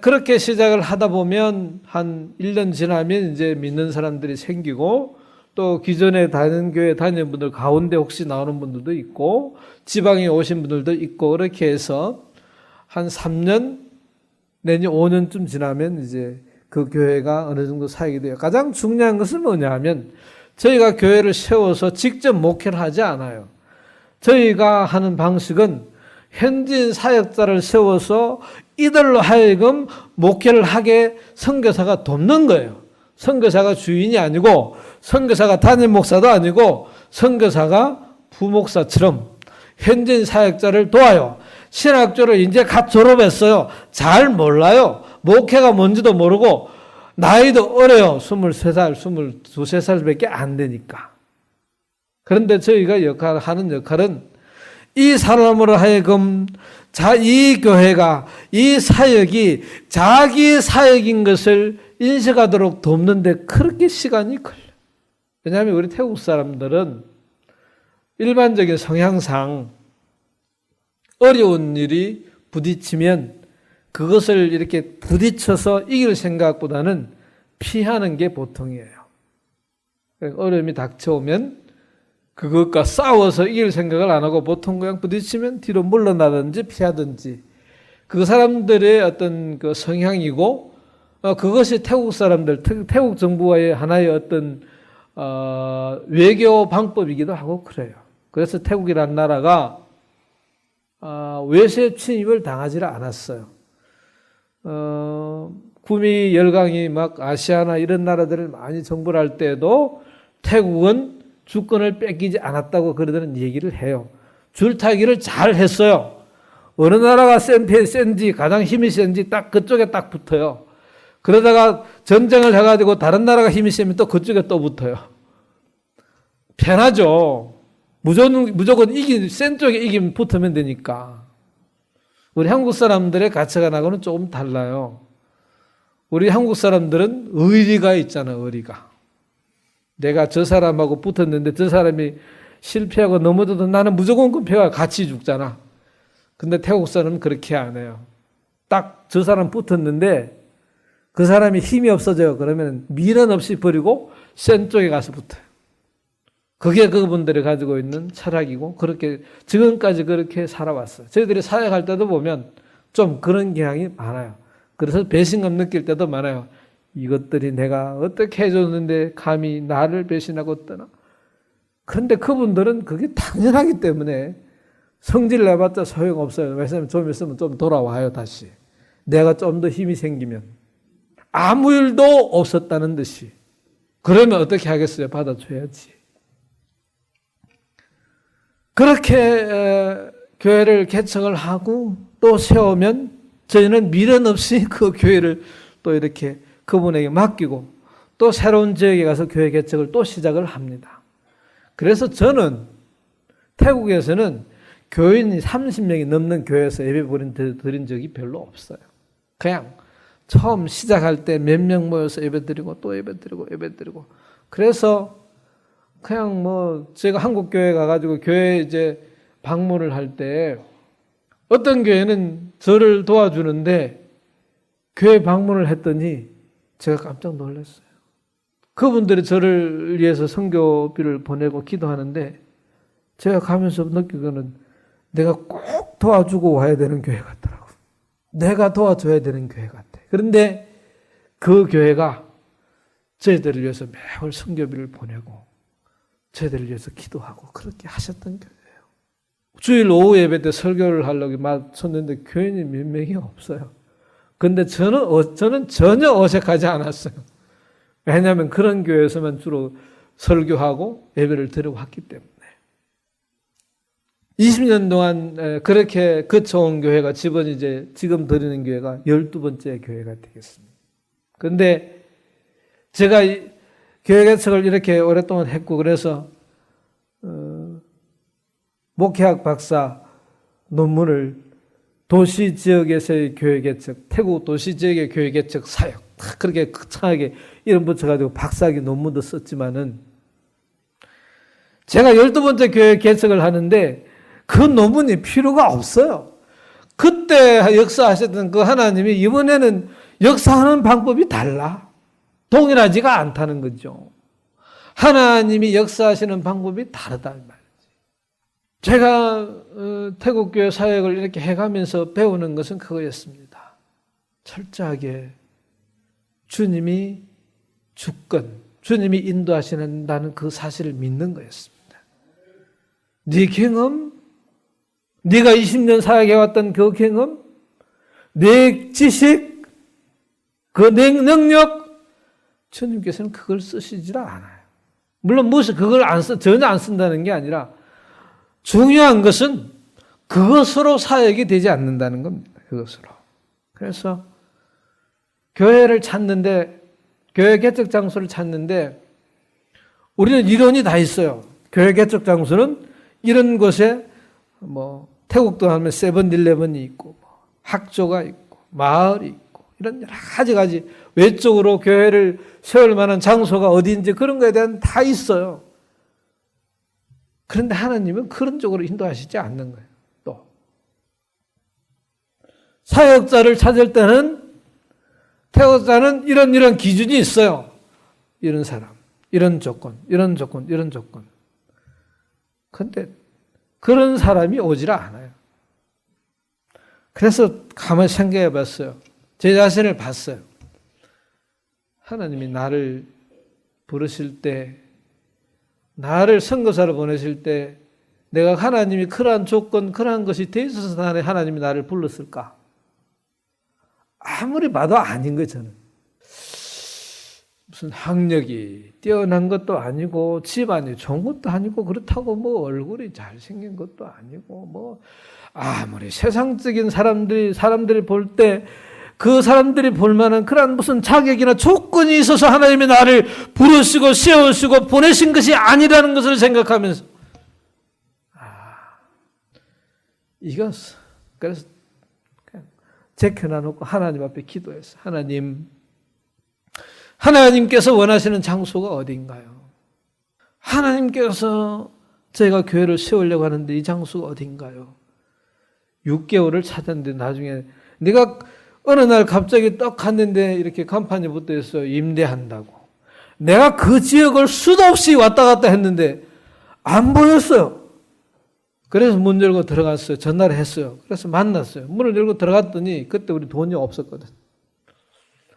그렇게 시작을 하다 보면 한 1년 지나면 이제 믿는 사람들이 생기고 또 기존에 다니는 교회 다니는 분들 가운데 혹시 나오는 분들도 있고 지방에 오신 분들도 있고 그렇게 해서 한 3년 내년 5년쯤 지나면 이제 그 교회가 어느 정도 사역이 돼요. 가장 중요한 것은 뭐냐 하면 저희가 교회를 세워서 직접 목회를 하지 않아요. 저희가 하는 방식은 현지인 사역자를 세워서 이들로 하여금 목회를 하게 선교사가 돕는 거예요. 선교사가 주인이 아니고 선교사가 담임 목사도 아니고 선교사가 부목사처럼 현지인 사역자를 도와요. 신학교를 이제 갓 졸업했어요. 잘 몰라요. 목회가 뭔지도 모르고 나이도 어려요. 23살, 23살밖에 안 되니까. 그런데 저희가 하는 역할은 이 사람으로 하여금 이 교회가 이 사역이 자기 사역인 것을 인식하도록 돕는데 그렇게 시간이 걸려요. 왜냐하면 우리 태국 사람들은 일반적인 성향상 어려운 일이 부딪히면 그것을 이렇게 부딪혀서 이길 생각보다는 피하는 게 보통이에요. 어려움이 닥쳐오면 그것과 싸워서 이길 생각을 안 하고 보통 그냥 부딪히면 뒤로 물러나든지 피하든지 그 사람들의 어떤 그 성향이고 그것이 태국 사람들, 태국 정부와의 하나의 어떤 외교 방법이기도 하고 그래요. 그래서 태국이라는 나라가 외세 침입을 당하지를 않았어요. 구미 열강이 막 아시아나 이런 나라들을 많이 정벌 할 때도 태국은 주권을 뺏기지 않았다고 그러더는 얘기를 해요. 줄타기를 잘 했어요. 어느 나라가 센지 가장 힘이 센지 딱 그쪽에 딱 붙어요. 그러다가 전쟁을 해가지고 다른 나라가 힘이 세면 또 그쪽에 또 붙어요. 편하죠. 무조건 센 쪽에 이기면 붙으면 되니까. 우리 한국 사람들의 가치관하고는 조금 달라요. 우리 한국 사람들은 의리가 있잖아요. 의리가. 내가 저 사람하고 붙었는데 저 사람이 실패하고 넘어져도 나는 무조건 그 표가 같이 죽잖아. 근데 태국 사람은 그렇게 안 해요. 딱 저 사람 붙었는데 그 사람이 힘이 없어져요. 그러면 미련 없이 버리고 센 쪽에 가서 붙어요. 그게 그분들이 가지고 있는 철학이고 그렇게 지금까지 그렇게 살아왔어요. 저희들이 사역할 때도 보면 좀 그런 경향이 많아요. 그래서 배신감 느낄 때도 많아요. 이것들이 내가 어떻게 해줬는데 감히 나를 배신하고 떠나. 그런데 그분들은 그게 당연하기 때문에 성질 내봤자 소용없어요. 왜냐하면 좀 있으면 좀 돌아와요 다시. 내가 좀 더 힘이 생기면. 아무 일도 없었다는 듯이. 그러면 어떻게 하겠어요? 받아줘야지. 그렇게 교회를 개척을 하고 또 세우면 저희는 미련 없이 그 교회를 또 이렇게 그분에게 맡기고 또 새로운 지역에 가서 교회 개척을 또 시작을 합니다. 그래서 저는 태국에서는 교인이 30명이 넘는 교회에서 예배 드린 적이 별로 없어요. 그냥 처음 시작할 때 몇 명 모여서 예배 드리고 또 예배 드리고 그래서 그냥 뭐 제가 한국 교회 가가지고 교회 이제 방문을 할 때 어떤 교회는 저를 도와주는데 교회 방문을 했더니 제가 깜짝 놀랐어요. 그분들이 저를 위해서 선교비를 보내고 기도하는데 제가 가면서 느끼기는 내가 꼭 도와주고 와야 되는 교회 같더라고요. 내가 도와줘야 되는 교회 같아. 그런데 그 교회가 저희들을 위해서 매월 선교비를 보내고 저희들을 위해서 기도하고 그렇게 하셨던 교회예요. 주일 오후 예배 때 설교를 하려고 맞췄는데 교인이 몇 명이 없어요. 근데 저는 전혀 어색하지 않았어요. 왜냐하면 그런 교회에서만 주로 설교하고 예배를 드리고 왔기 때문에. 20년 동안 그렇게 거쳐온 교회가 지금 드리는 교회가 12번째 교회가 되겠습니다. 그런데 제가 교회 개척을 이렇게 오랫동안 했고 그래서 목회학 박사 논문을 도시 지역에서의 교회 개척, 태국 도시 지역의 교회 개척 사역 그렇게 거창하게 이름 붙여가지고 박사학위 논문도 썼지만은 제가 12번째 교회 개척을 하는데 그 논문이 필요가 없어요. 그때 역사하셨던 그 하나님이 이번에는 역사하는 방법이 달라. 동일하지가 않다는 거죠. 하나님이 역사하시는 방법이 다르다 이 말이지. 제가 태국교회 사역을 이렇게 해가면서 배우는 것은 그거였습니다. 철저하게 주님이 주권, 주님이 인도하시는다는 그 사실을 믿는 거였습니다. 네 경험, 네가 20년 사역해왔던 그 경험, 내 지식, 그 능력, 주님께서는 그걸 쓰시질 않아요. 물론 그걸 전혀 안 쓴다는 게 아니라 중요한 것은 그것으로 사역이 되지 않는다는 겁니다. 그것으로. 그래서 교회를 찾는데, 교회 개척 장소를 찾는데 우리는 이론이 다 있어요. 교회 개척 장소는 이런 곳에 태국도 하면 세븐일레븐이 있고 학교가 있고 마을이 있고 이런 여러 가지 외적으로 교회를 세울 만한 장소가 어디인지 그런 거에 대한 다 있어요. 그런데 하나님은 그런 쪽으로 인도하시지 않는 거예요. 또 사역자를 찾을 때는 태국자는 이런 기준이 있어요. 이런 사람, 이런 조건. 그런데 그런 사람이 오질 않아요. 그래서 가만히 생각해 봤어요. 제 자신을 봤어요. 하나님이 나를 부르실 때, 나를 선교사로 보내실 때 내가 하나님이 그러한 조건, 그러한 것이 돼 있어서 하나님이 나를 불렀을까? 아무리 봐도 아닌 거예요, 저는. 무슨 학력이 뛰어난 것도 아니고 집안이 좋은 것도 아니고 그렇다고 얼굴이 잘생긴 것도 아니고 아무리 세상적인 사람들이 볼 때 그 사람들이 볼 만한 그런 무슨 자격이나 조건이 있어서 하나님이 나를 부르시고 세우시고 보내신 것이 아니라는 것을 생각하면서 이것 그래서 그냥 제껴놔놓고 하나님 앞에 기도했어요. 하나님께서 원하시는 장소가 어딘가요? 하나님께서 제가 교회를 세우려고 하는데 이 장소가 어딘가요? 6개월을 찾았는데 나중에 내가 어느 날 갑자기 떡 갔는데 이렇게 간판이 붙어 있어요. 임대한다고. 내가 그 지역을 수도 없이 왔다 갔다 했는데 안 보였어요. 그래서 문 열고 들어갔어요. 전화를 했어요. 그래서 만났어요. 문을 열고 들어갔더니 그때 우리 돈이 없었거든.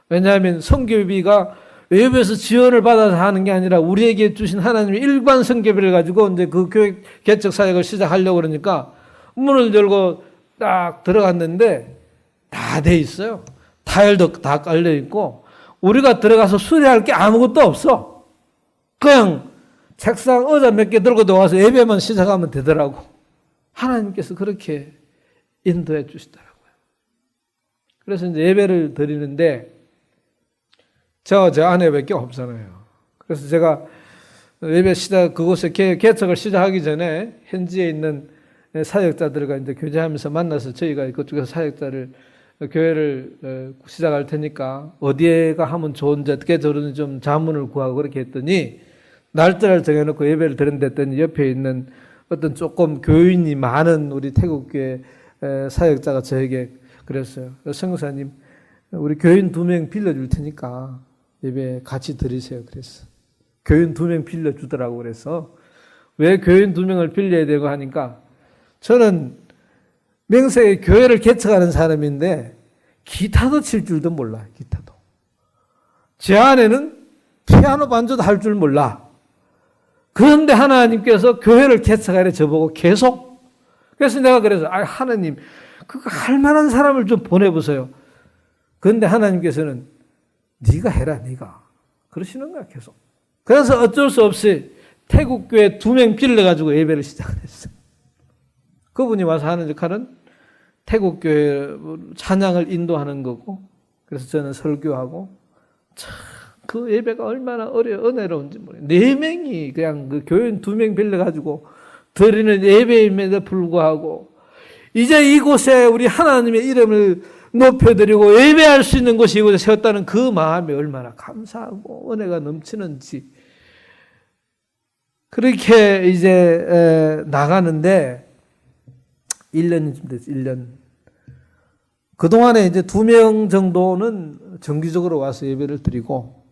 왜냐하면 선교비가 외부에서 지원을 받아서 하는 게 아니라 우리에게 주신 하나님의 일반 선교비를 가지고 이제 그 교회 개척 사역을 시작하려고 그러니까 문을 열고 딱 들어갔는데 다 돼 있어요. 타일도 다 깔려 있고 우리가 들어가서 수리할 게 아무것도 없어. 그냥 책상 의자 몇 개 들고 들어와서 예배만 시작하면 되더라고. 하나님께서 그렇게 인도해 주시더라고요. 그래서 이제 예배를 드리는데 제 아내밖에 없잖아요. 그래서 제가 예배 그곳에 개척을 시작하기 전에 현지에 있는 사역자들과 이제 교제하면서 만나서 저희가 그쪽에서 사역자를 교회를 시작할 테니까 어디에가 하면 좋은지 어떻게 저러는지 좀 자문을 구하고 그렇게 했더니 날짜를 정해놓고 예배를 드린댔더니 옆에 있는 어떤 조금 교인이 많은 우리 태국교회 사역자가 저에게 그랬어요. 선교사님, 우리 교인 2명 빌려줄 테니까 예배 같이 드리세요. 그랬어. 교인 2명 빌려주더라고. 그래서 왜 교인 2명을 빌려야 되고 하니까 저는 명세에 교회를 개척하는 사람인데 기타도 칠 줄도 몰라. 기타도. 제 아내는 피아노 반주도 할 줄 몰라. 그런데 하나님께서 교회를 개척하래 저보고 계속. 그래서 내가 그래서 하나님 그거 할 만한 사람을 좀 보내보세요. 그런데 하나님께서는 네가 해라 네가. 그러시는 거야 계속. 그래서 어쩔 수 없이 태국교회 2명 빌려가지고 예배를 시작했어요. 그분이 와서 하는 역할은 태국교회 찬양을 인도하는 거고 그래서 저는 설교하고 참 그 예배가 얼마나 은혜로운지 모르겠어요. 4명이 그냥 그 교인 2명 빌려가지고 드리는 예배임에도 불구하고 이제 이곳에 우리 하나님의 이름을 높여드리고 예배할 수 있는 곳이 이곳에 세웠다는 그 마음이 얼마나 감사하고 은혜가 넘치는지 그렇게 이제 나가는데 1년쯤 됐어요. 1년. 그동안에 이제 2명 정도는 정기적으로 와서 예배를 드리고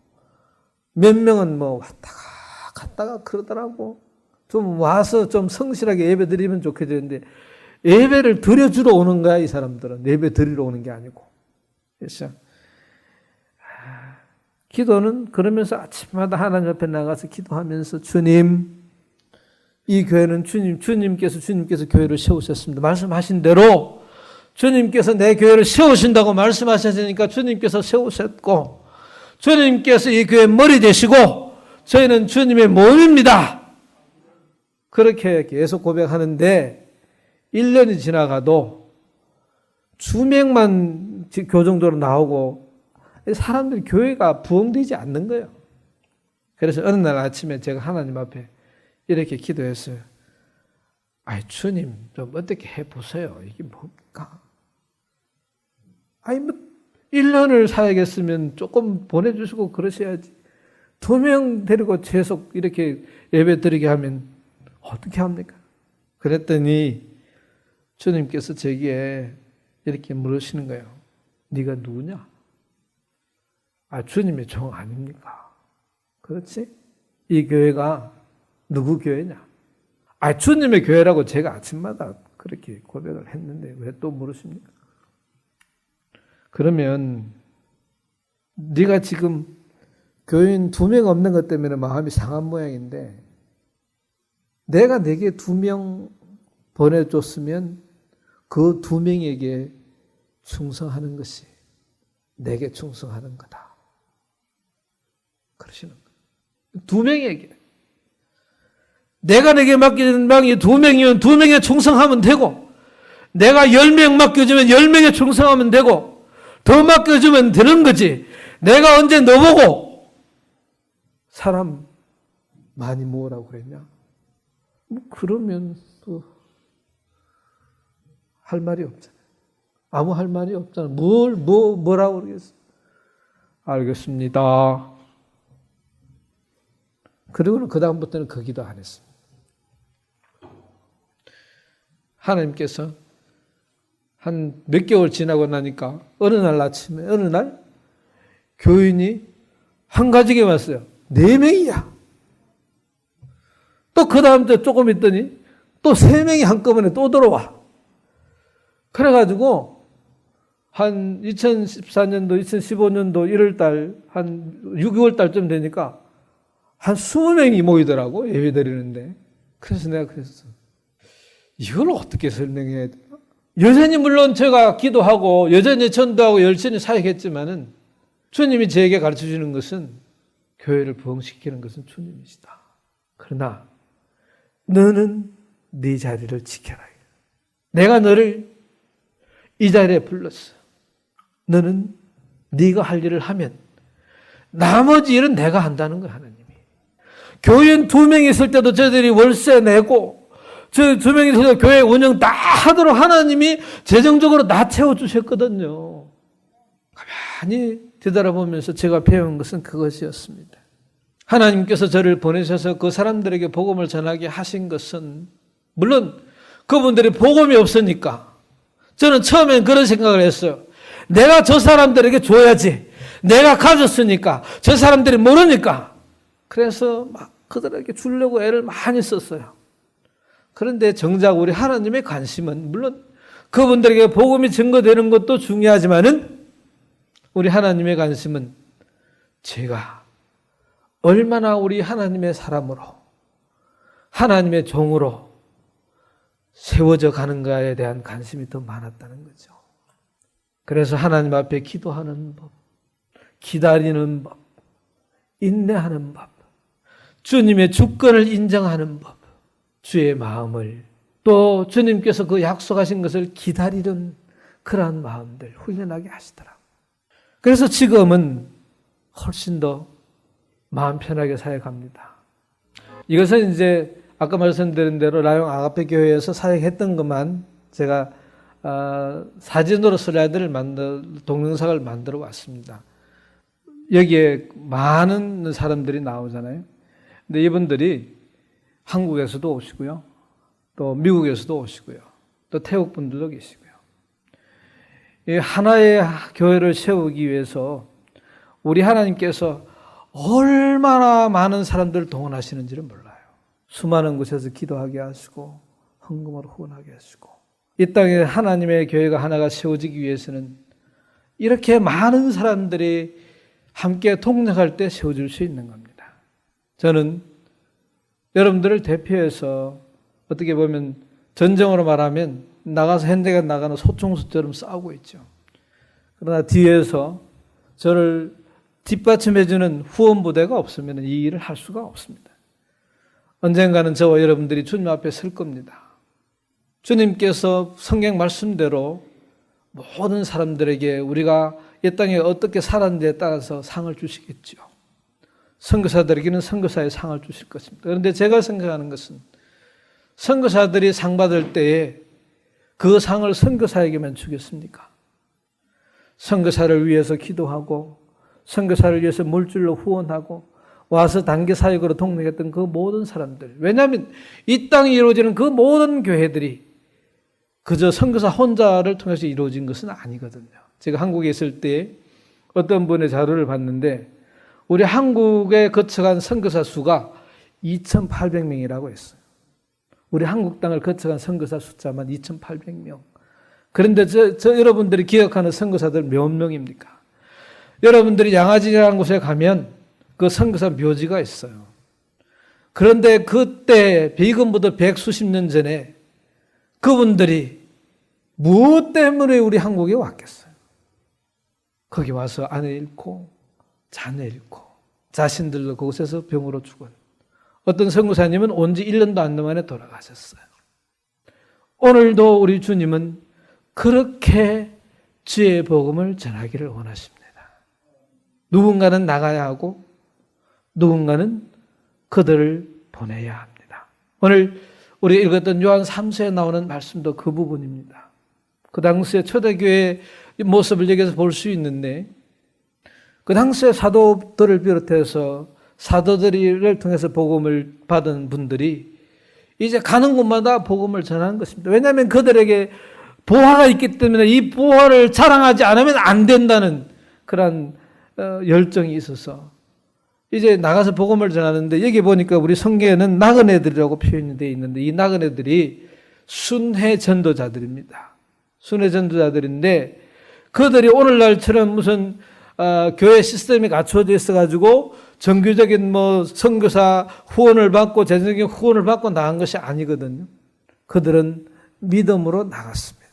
몇 명은 뭐 왔다가 갔다가 그러더라고. 좀 와서 좀 성실하게 예배 드리면 좋겠는데 예배를 드려주러 오는 거야, 이 사람들은. 예배 드리러 오는 게 아니고. 그래서 기도는 그러면서 아침마다 하나님 앞에 나가서 기도하면서 주님, 이 교회는 주님께서 교회를 세우셨습니다. 말씀하신 대로 주님께서 내 교회를 세우신다고 말씀하셨으니까 주님께서 세우셨고 주님께서 이 교회의 머리 되시고 저희는 주님의 몸입니다. 그렇게 계속 고백하는데 1년이 지나가도 주명만 교정적으로 나오고 사람들이 교회가 부흥되지 않는 거예요. 그래서 어느 날 아침에 제가 하나님 앞에 이렇게 기도했어요. 아이 주님 좀 어떻게 해보세요. 이게 뭡니까? 아니 뭐 1년을 살아야겠으면 조금 보내주시고 그러셔야지. 2명 데리고 계속 이렇게 예배 드리게 하면 어떻게 합니까? 그랬더니 주님께서 제게 이렇게 물으시는 거예요. 네가 누구냐? 아, 주님의 종 아닙니까? 그렇지? 이 교회가 누구 교회냐? 아, 주님의 교회라고 제가 아침마다 그렇게 고백을 했는데 왜 또 물으십니까? 그러면 네가 지금 교인 2명 없는 것 때문에 마음이 상한 모양인데 내가 내게 2명 보내줬으면 그 2명에게 충성하는 것이 내게 충성하는 거다. 그러시는 거예요. 2명에게. 내가 내게 맡기는 방이 2명이면 2명에 충성하면 되고 내가 10명 맡겨주면 10명에 충성하면 되고 더 맡겨주면 되는 거지. 내가 언제 너보고 사람 많이 모으라고 그랬냐? 뭐 그러면 또 할 말이 없잖아요. 아무 할 말이 없잖아요. 뭐라고 그러겠어? 알겠습니다. 그리고는 그 다음부터는 그 기도 안 했습니다. 하나님께서 한 몇 개월 지나고 나니까 어느 날 아침에 어느 날 교인이 한 가지게 왔어요. 4명이야. 또 그 다음 때 조금 있더니 또 3명이 한꺼번에 또 들어와. 그래가지고 한 2014년도, 2015년도 1월달, 한 6, 6월달쯤 되니까 한 20명이 모이더라고, 예배 드리는데. 그래서 내가 그랬어. 이걸 어떻게 설명해야 되나? 여전히 물론 제가 기도하고, 여전히 전도하고 열심히 사역했지만은 주님이 저에게 가르쳐 주는 것은 교회를 부흥시키는 것은 주님이시다. 그러나 너는 네 자리를 지켜라. 내가 너를 이 자리에 불렀어. 너는 네가 할 일을 하면 나머지 일은 내가 한다는 거야, 하나님이. 교인 2명 있을 때도 저들이 월세 내고 저 2명 있을 때 교회 운영 다 하도록 하나님이 재정적으로 다 채워주셨거든요. 가만히 뒤돌아보면서 제가 배운 것은 그것이었습니다. 하나님께서 저를 보내셔서 그 사람들에게 복음을 전하게 하신 것은 물론 그분들이 복음이 없으니까 저는 처음엔 그런 생각을 했어요. 내가 저 사람들에게 줘야지. 내가 가졌으니까. 저 사람들이 모르니까. 그래서 막 그들에게 주려고 애를 많이 썼어요. 그런데 정작 우리 하나님의 관심은 물론 그분들에게 복음이 증거되는 것도 중요하지만은 우리 하나님의 관심은 제가 얼마나 우리 하나님의 사람으로 하나님의 종으로 세워져 가는가에 대한 관심이 더 많았다는 거죠. 그래서 하나님 앞에 기도하는 법, 기다리는 법, 인내하는 법, 주님의 주권을 인정하는 법, 주의 마음을 또 주님께서 그 약속하신 것을 기다리는 그러한 마음들 훈련하게 하시더라. 그래서 지금은 훨씬 더 마음 편하게 사역합니다. 이것은 이제 아까 말씀드린 대로 라용 아가페 교회에서 사역했던 것만 제가 사진으로 슬라이드를 동영상을 만들어 왔습니다. 여기에 많은 사람들이 나오잖아요. 근데 이분들이 한국에서도 오시고요. 또 미국에서도 오시고요. 또 태국 분들도 계시고요. 이 하나의 교회를 세우기 위해서 우리 하나님께서 얼마나 많은 사람들을 동원하시는지를 몰라요. 수많은 곳에서 기도하게 하시고 헌금으로 후원하게 하시고, 이 땅에 하나님의 교회가 하나가 세워지기 위해서는 이렇게 많은 사람들이 함께 동력할 때 세워질 수 있는 겁니다. 저는 여러분들을 대표해서 어떻게 보면 전정으로 말하면 나가서 현대가 나가는 소총수처럼 싸우고 있죠. 그러나 뒤에서 저를 뒷받침해주는 후원부대가 없으면 이 일을 할 수가 없습니다. 언젠가는 저와 여러분들이 주님 앞에 설 겁니다. 주님께서 성경 말씀대로 모든 사람들에게 우리가 이 땅에 어떻게 살았는지에 따라서 상을 주시겠죠. 선교사들에게는 선교사의 상을 주실 것입니다. 그런데 제가 생각하는 것은 선교사들이 상 받을 때에 그 상을 선교사에게만 주겠습니까? 선교사를 위해서 기도하고 선교사를 위해서 물질로 후원하고 와서 단계 사역으로 동력했던 그 모든 사람들, 왜냐하면 이 땅에 이루어지는 그 모든 교회들이 그저 선교사 혼자를 통해서 이루어진 것은 아니거든요. 제가 한국에 있을 때 어떤 분의 자료를 봤는데 우리 한국에 거쳐간 선교사 수가 2,800명이라고 했어요. 우리 한국 땅을 거쳐간 선교사 숫자만 2,800명. 그런데 저 여러분들이 기억하는 선교사들 몇 명입니까? 여러분들이 양아지라는 곳에 가면 그 선교사 묘지가 있어요. 그런데 그때 비금부터 백수십 년 전에 그분들이 무엇 때문에 우리 한국에 왔겠어요? 거기 와서 아내 잃고 자녀 잃고 자신들도 그곳에서 병으로 죽은 어떤 선교사님은 온 지 1년도 안 만에 돌아가셨어요. 오늘도 우리 주님은 그렇게 주의 복음을 전하기를 원하십니다. 누군가는 나가야 하고 누군가는 그들을 보내야 합니다. 오늘 우리 읽었던 요한 3서에 나오는 말씀도 그 부분입니다. 그 당시에 초대교회의 모습을 여기서 볼 수 있는데 그 당시에 사도들을 비롯해서 사도들을 통해서 복음을 받은 분들이 이제 가는 곳마다 복음을 전하는 것입니다. 왜냐하면 그들에게 보화가 있기 때문에 이 보화를 자랑하지 않으면 안 된다는 그런 열정이 있어서 이제 나가서 복음을 전하는데, 여기 보니까 우리 성경에는 나그네들이라고 표현이 되어 있는데 이 나그네들이 순회 전도자들입니다. 순회 전도자들인데 그들이 오늘날처럼 무슨 교회 시스템이 갖춰져 있어가지고 정규적인 선교사 후원을 받고 재정적인 후원을 받고 나간 것이 아니거든요. 그들은 믿음으로 나갔습니다.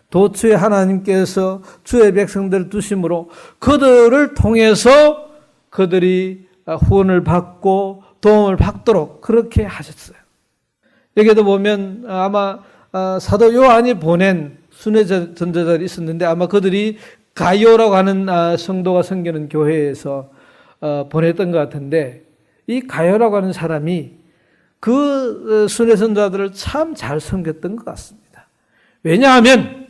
도처에 하나님께서 주의 백성들을 두심으로 그들을 통해서 그들이 후원을 받고 도움을 받도록 그렇게 하셨어요. 여기도 보면 아마 사도 요한이 보낸 순회 전도자들이 있었는데 아마 그들이 가이오라고 하는 성도가 섬기는 교회에서 보냈던 것 같은데, 이 가이오라고 하는 사람이 그 순회 전도자들을 참 잘 섬겼던 것 같습니다. 왜냐하면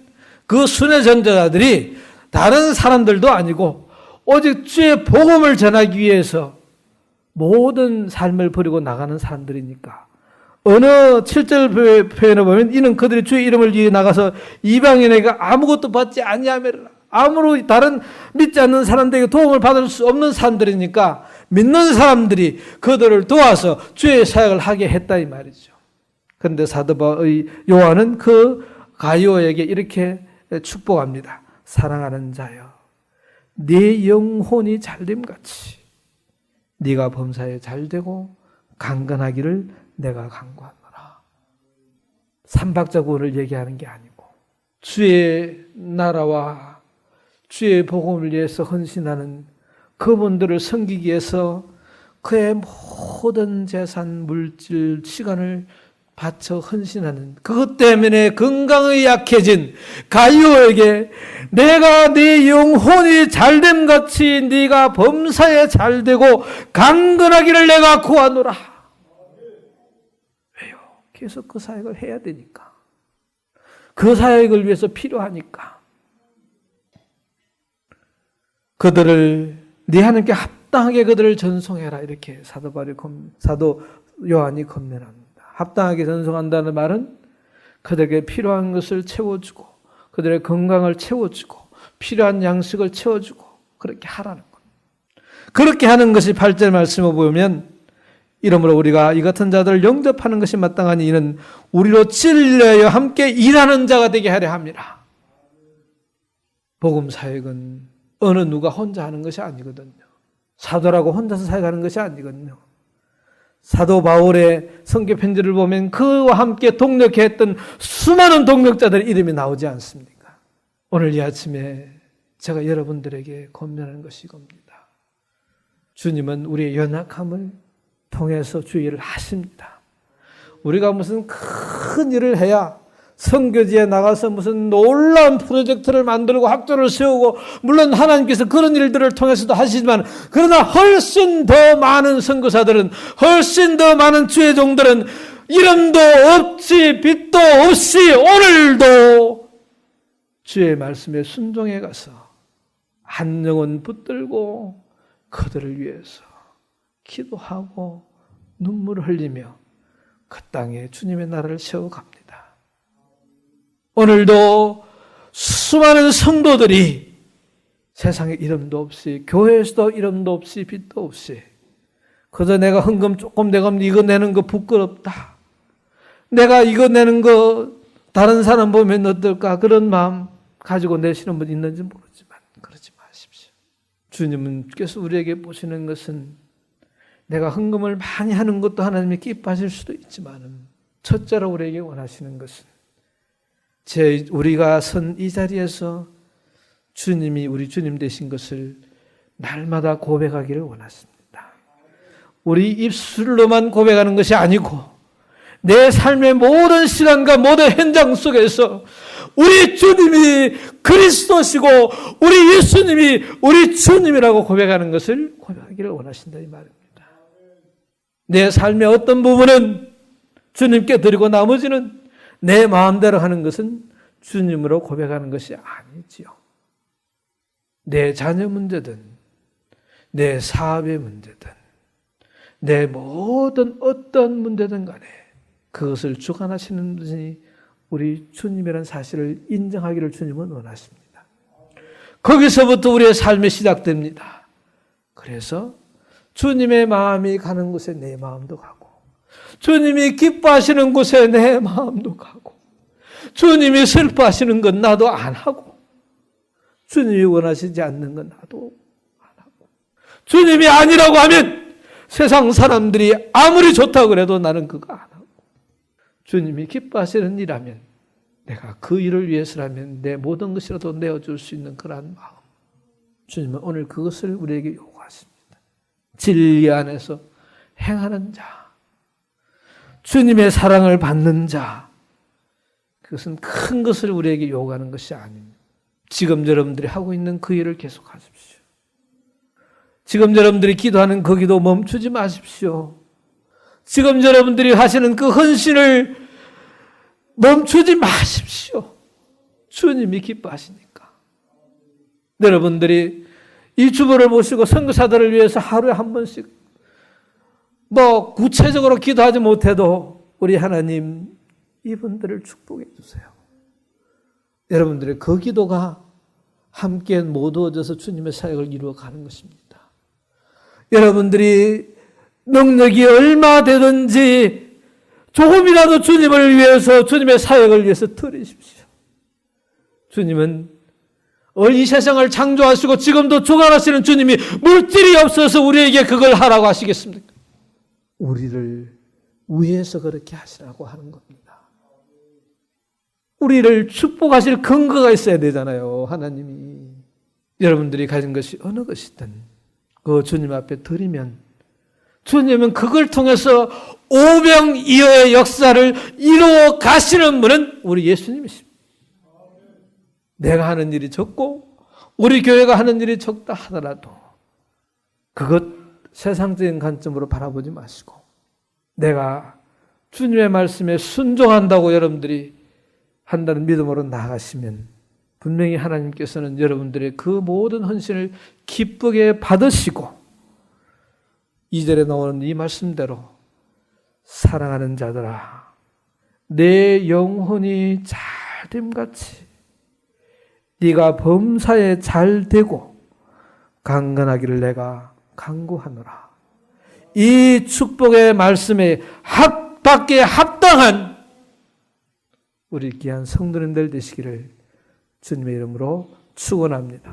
그 순회 전도자들이 다른 사람들도 아니고 오직 주의 복음을 전하기 위해서 모든 삶을 버리고 나가는 사람들이니까, 어느 7절 표현을 보면 이는 그들이 주의 이름을 위해 나가서 이방인에게 아무것도 받지 아니하며, 아무로 다른 믿지 않는 사람들에게 도움을 받을 수 없는 사람들이니까 믿는 사람들이 그들을 도와서 주의 사역을 하게 했다 이 말이죠. 그런데 사도 요한은 그 가이오에게 이렇게 축복합니다. 사랑하는 자여, 네 영혼이 잘됨같이 네가 범사에 잘되고 강건하기를 내가 간구하노라. 삼박자구를 얘기하는 게 아니고 주의 나라와 주의 복음을 위해서 헌신하는 그분들을 섬기기 위해서 그의 모든 재산, 물질, 시간을 바쳐 헌신하는, 그것 때문에 건강이 약해진 가이오에게 내가 네 영혼이 잘됨같이 네가 범사에 잘되고 강건하기를 내가 구하노라. 왜요? 계속 그 사역을 해야 되니까. 그 사역을 위해서 필요하니까. 그들을 네 하나님께 합당하게 그들을 전송해라, 이렇게 사도 요한이 권면합니다. 합당하게 전송한다는 말은 그들에게 필요한 것을 채워주고 그들의 건강을 채워주고 필요한 양식을 채워주고 그렇게 하라는 것. 그렇게 하는 것이 8절 말씀을 보면 이러므로 우리가 이 같은 자들을 영접하는 것이 마땅하니 이는 우리로 찔려여 함께 일하는 자가 되게 하려 함이라. 복음 사역은 어느 누가 혼자 하는 것이 아니거든요. 사도라고 혼자서 사역하는 것이 아니거든요. 사도 바울의 성경 편지를 보면 그와 함께 동력했던 수많은 동력자들의 이름이 나오지 않습니까? 오늘 이 아침에 제가 여러분들에게 권면하는 것이 이겁니다. 주님은 우리의 연약함을 통해서 주의를 하십니다. 우리가 무슨 큰 일을 해야 선교지에 나가서 무슨 놀라운 프로젝트를 만들고 학교를 세우고, 물론 하나님께서 그런 일들을 통해서도 하시지만, 그러나 훨씬 더 많은 선교사들은, 훨씬 더 많은 주의 종들은 이름도 없이 빛도 없이 오늘도 주의 말씀에 순종해 가서 한 영혼 붙들고 그들을 위해서 기도하고 눈물을 흘리며 그 땅에 주님의 나라를 세워갑니다. 오늘도 수많은 성도들이 세상에 이름도 없이, 교회에서도 이름도 없이, 빛도 없이, 그저 내가 헌금 조금 내가면 이거 내는 거 부끄럽다, 내가 이거 내는 거 다른 사람 보면 어떨까, 그런 마음 가지고 내시는 분 있는지 모르지만 그러지 마십시오. 주님께서 우리에게 보시는 것은 내가 헌금을 많이 하는 것도 하나님이 기뻐하실 수도 있지만, 첫째로 우리에게 원하시는 것은 우리가 선 이 자리에서 주님이 우리 주님 되신 것을 날마다 고백하기를 원하십니다. 우리 입술로만 고백하는 것이 아니고 내 삶의 모든 시간과 모든 현장 속에서 우리 주님이 그리스도시고 우리 예수님이 우리 주님이라고 고백하는 것을 고백하기를 원하신다, 이 말입니다. 내 삶의 어떤 부분은 주님께 드리고 나머지는 내 마음대로 하는 것은 주님으로 고백하는 것이 아니지요. 내 자녀 문제든 내 사업의 문제든 내 모든 어떤 문제든 간에 그것을 주관하시는 분이 우리 주님이라는 사실을 인정하기를 주님은 원하십니다. 거기서부터 우리의 삶이 시작됩니다. 그래서 주님의 마음이 가는 곳에 내 마음도 가고, 주님이 기뻐하시는 곳에 내 마음도 가고, 주님이 슬퍼하시는 건 나도 안 하고, 주님이 원하시지 않는 건 나도 안 하고, 주님이 아니라고 하면 세상 사람들이 아무리 좋다고 그래도 나는 그거 안 하고, 주님이 기뻐하시는 일이라면 내가 그 일을 위해서라면 내 모든 것이라도 내어줄 수 있는 그러한 마음, 주님은 오늘 그것을 우리에게 요구하십니다. 진리 안에서 행하는 자, 주님의 사랑을 받는 자, 그것은 큰 것을 우리에게 요구하는 것이 아닙니다. 지금 여러분들이 하고 있는 그 일을 계속하십시오. 지금 여러분들이 기도하는 그 기도 멈추지 마십시오. 지금 여러분들이 하시는 그 헌신을 멈추지 마십시오. 주님이 기뻐하시니까. 여러분들이 이 주보를 보시고 선교사들을 위해서 하루에 한 번씩 구체적으로 기도하지 못해도 우리 하나님 이분들을 축복해 주세요. 여러분들의 그 기도가 함께 모두어져서 주님의 사역을 이루어가는 것입니다. 여러분들이 능력이 얼마 되든지 조금이라도 주님을 위해서, 주님의 사역을 위해서 드리십시오. 주님은 이 세상을 창조하시고 지금도 주관하시는 주님이 물질이 없어서 우리에게 그걸 하라고 하시겠습니까? 우리를 위해서 그렇게 하시라고 하는 겁니다. 우리를 축복하실 근거가 있어야 되잖아요, 하나님이. 여러분들이 가진 것이 어느 것이든 그 주님 앞에 드리면 주님은 그걸 통해서 오병이어의 역사를 이루어 가시는 분은 우리 예수님이십니다. 내가 하는 일이 적고 우리 교회가 하는 일이 적다 하더라도 그것 세상적인 관점으로 바라보지 마시고 내가 주님의 말씀에 순종한다고 여러분들이 한다는 믿음으로 나아가시면 분명히 하나님께서는 여러분들의 그 모든 헌신을 기쁘게 받으시고 2절에 나오는 이 말씀대로 사랑하는 자들아 내 영혼이 잘됨같이 네가 범사에 잘 되고 강건하기를 내가 간구하노라. 이 축복의 말씀에 받기에 합당한 우리 귀한 성도님들 되시기를 주님의 이름으로 축원합니다.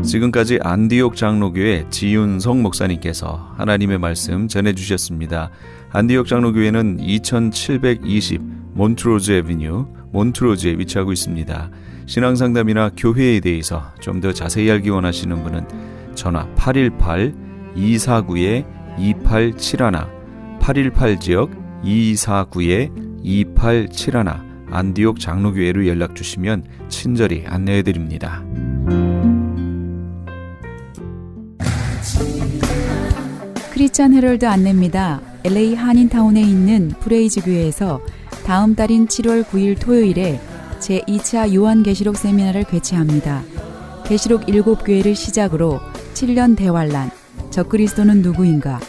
지금까지 안디옥 장로교회 지윤성 목사님께서 하나님의 말씀 전해주셨습니다. 안디옥 장로교회는 2720 몬트로즈 애비뉴 몬트로즈에 위치하고 있습니다. 신앙상담이나 교회에 대해서 좀 더 자세히 알기 원하시는 분은 전화 818-249-2871 818지역 249-2871 안디옥 장로교회로 연락주시면 친절히 안내해드립니다. 크리스천 헤럴드 안내입니다. LA 한인타운에 있는 프레이즈 교회에서 다음 달인 7월 9일 토요일에 제2차 요한계시록 세미나를 개최합니다. 계시록 7교회를 시작으로 7년 대환란, 적그리스도는 누구인가,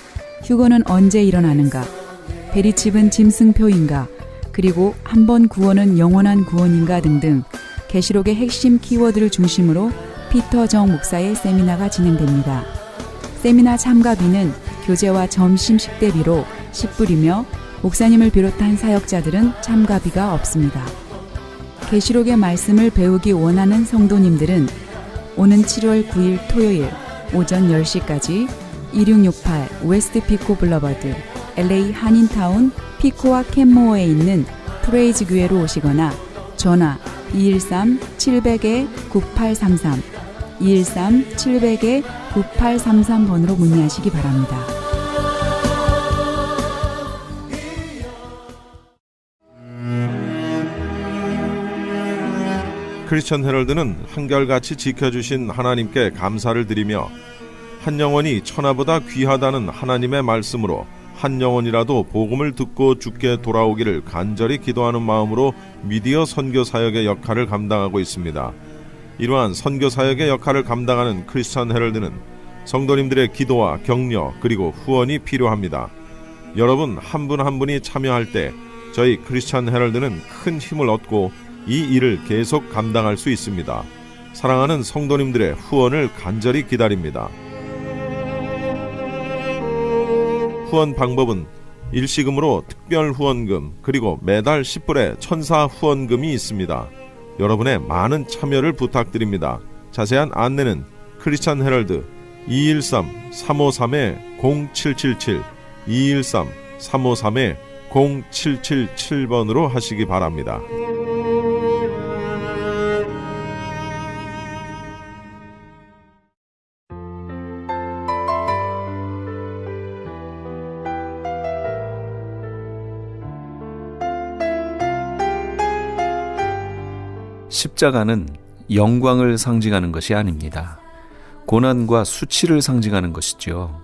휴거는 언제 일어나는가, 베리칩은 짐승표인가, 그리고 한 번 구원은 영원한 구원인가 등등 계시록의 핵심 키워드를 중심으로 피터 정 목사의 세미나가 진행됩니다. 세미나 참가비는 교재와 점심 식대비로 10불이며 목사님을 비롯한 사역자들은 참가비가 없습니다. 계시록의 말씀을 배우기 원하는 성도님들은 오는 7월 9일 토요일 오전 10시까지 2668 웨스트 피코 블러버드 LA 한인타운 피코와 캔모어에 있는 프레이즈 교회로 오시거나 전화 213-700-9833 213-700-9833번으로 문의하시기 바랍니다. 크리스천 헤럴드는 한결같이 지켜주신 하나님께 감사를 드리며 한 영혼이 천하보다 귀하다는 하나님의 말씀으로 한 영혼이라도 복음을 듣고 주께 돌아오기를 간절히 기도하는 마음으로 미디어 선교 사역의 역할을 감당하고 있습니다. 이러한 선교 사역의 역할을 감당하는 크리스천 헤럴드는 성도님들의 기도와 격려 그리고 후원이 필요합니다. 여러분 한 분 한 분이 참여할 때 저희 크리스천 헤럴드는 큰 힘을 얻고 이 일을 계속 감당할 수 있습니다. 사랑하는 성도님들의 후원을 간절히 기다립니다. 후원 방법은 일시금으로 특별 후원금 그리고 매달 10불의 천사 후원금이 있습니다. 여러분의 많은 참여를 부탁드립니다. 자세한 안내는 크리스천 헤럴드 213-353-0777 213-353-0777번으로 하시기 바랍니다. 십자가는 영광을 상징하는 것이 아닙니다. 고난과 수치를 상징하는 것이죠.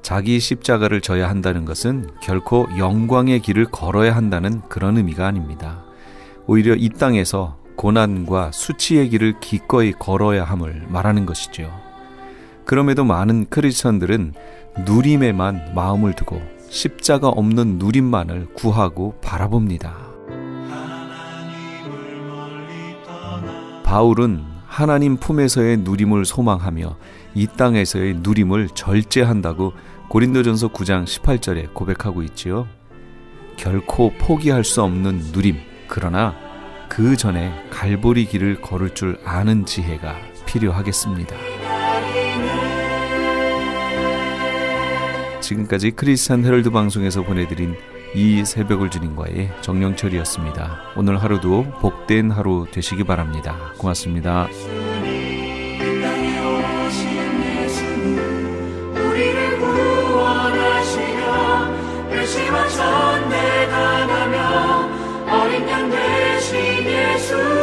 자기 십자가를 져야 한다는 것은 결코 영광의 길을 걸어야 한다는 그런 의미가 아닙니다. 오히려 이 땅에서 고난과 수치의 길을 기꺼이 걸어야 함을 말하는 것이죠. 그럼에도 많은 크리스천들은 누림에만 마음을 두고 십자가 없는 누림만을 구하고 바라봅니다. 바울은 하나님 품에서의 누림을 소망하며 이 땅에서의 누림을 절제한다고 고린도전서 9장 18절에 고백하고 있지요. 결코 포기할 수 없는 누림, 그러나 그 전에 갈보리 길을 걸을 줄 아는 지혜가 필요하겠습니다. 지금까지 크리스천 헤럴드 방송에서 보내드린 이 새벽을 주님과의 정영철이었습니다. 오늘 하루도 복된 하루 되시기 바랍니다. 고맙습니다. 우리를 구원하시려 열심한 전대 당하며 어린 양 되신 예수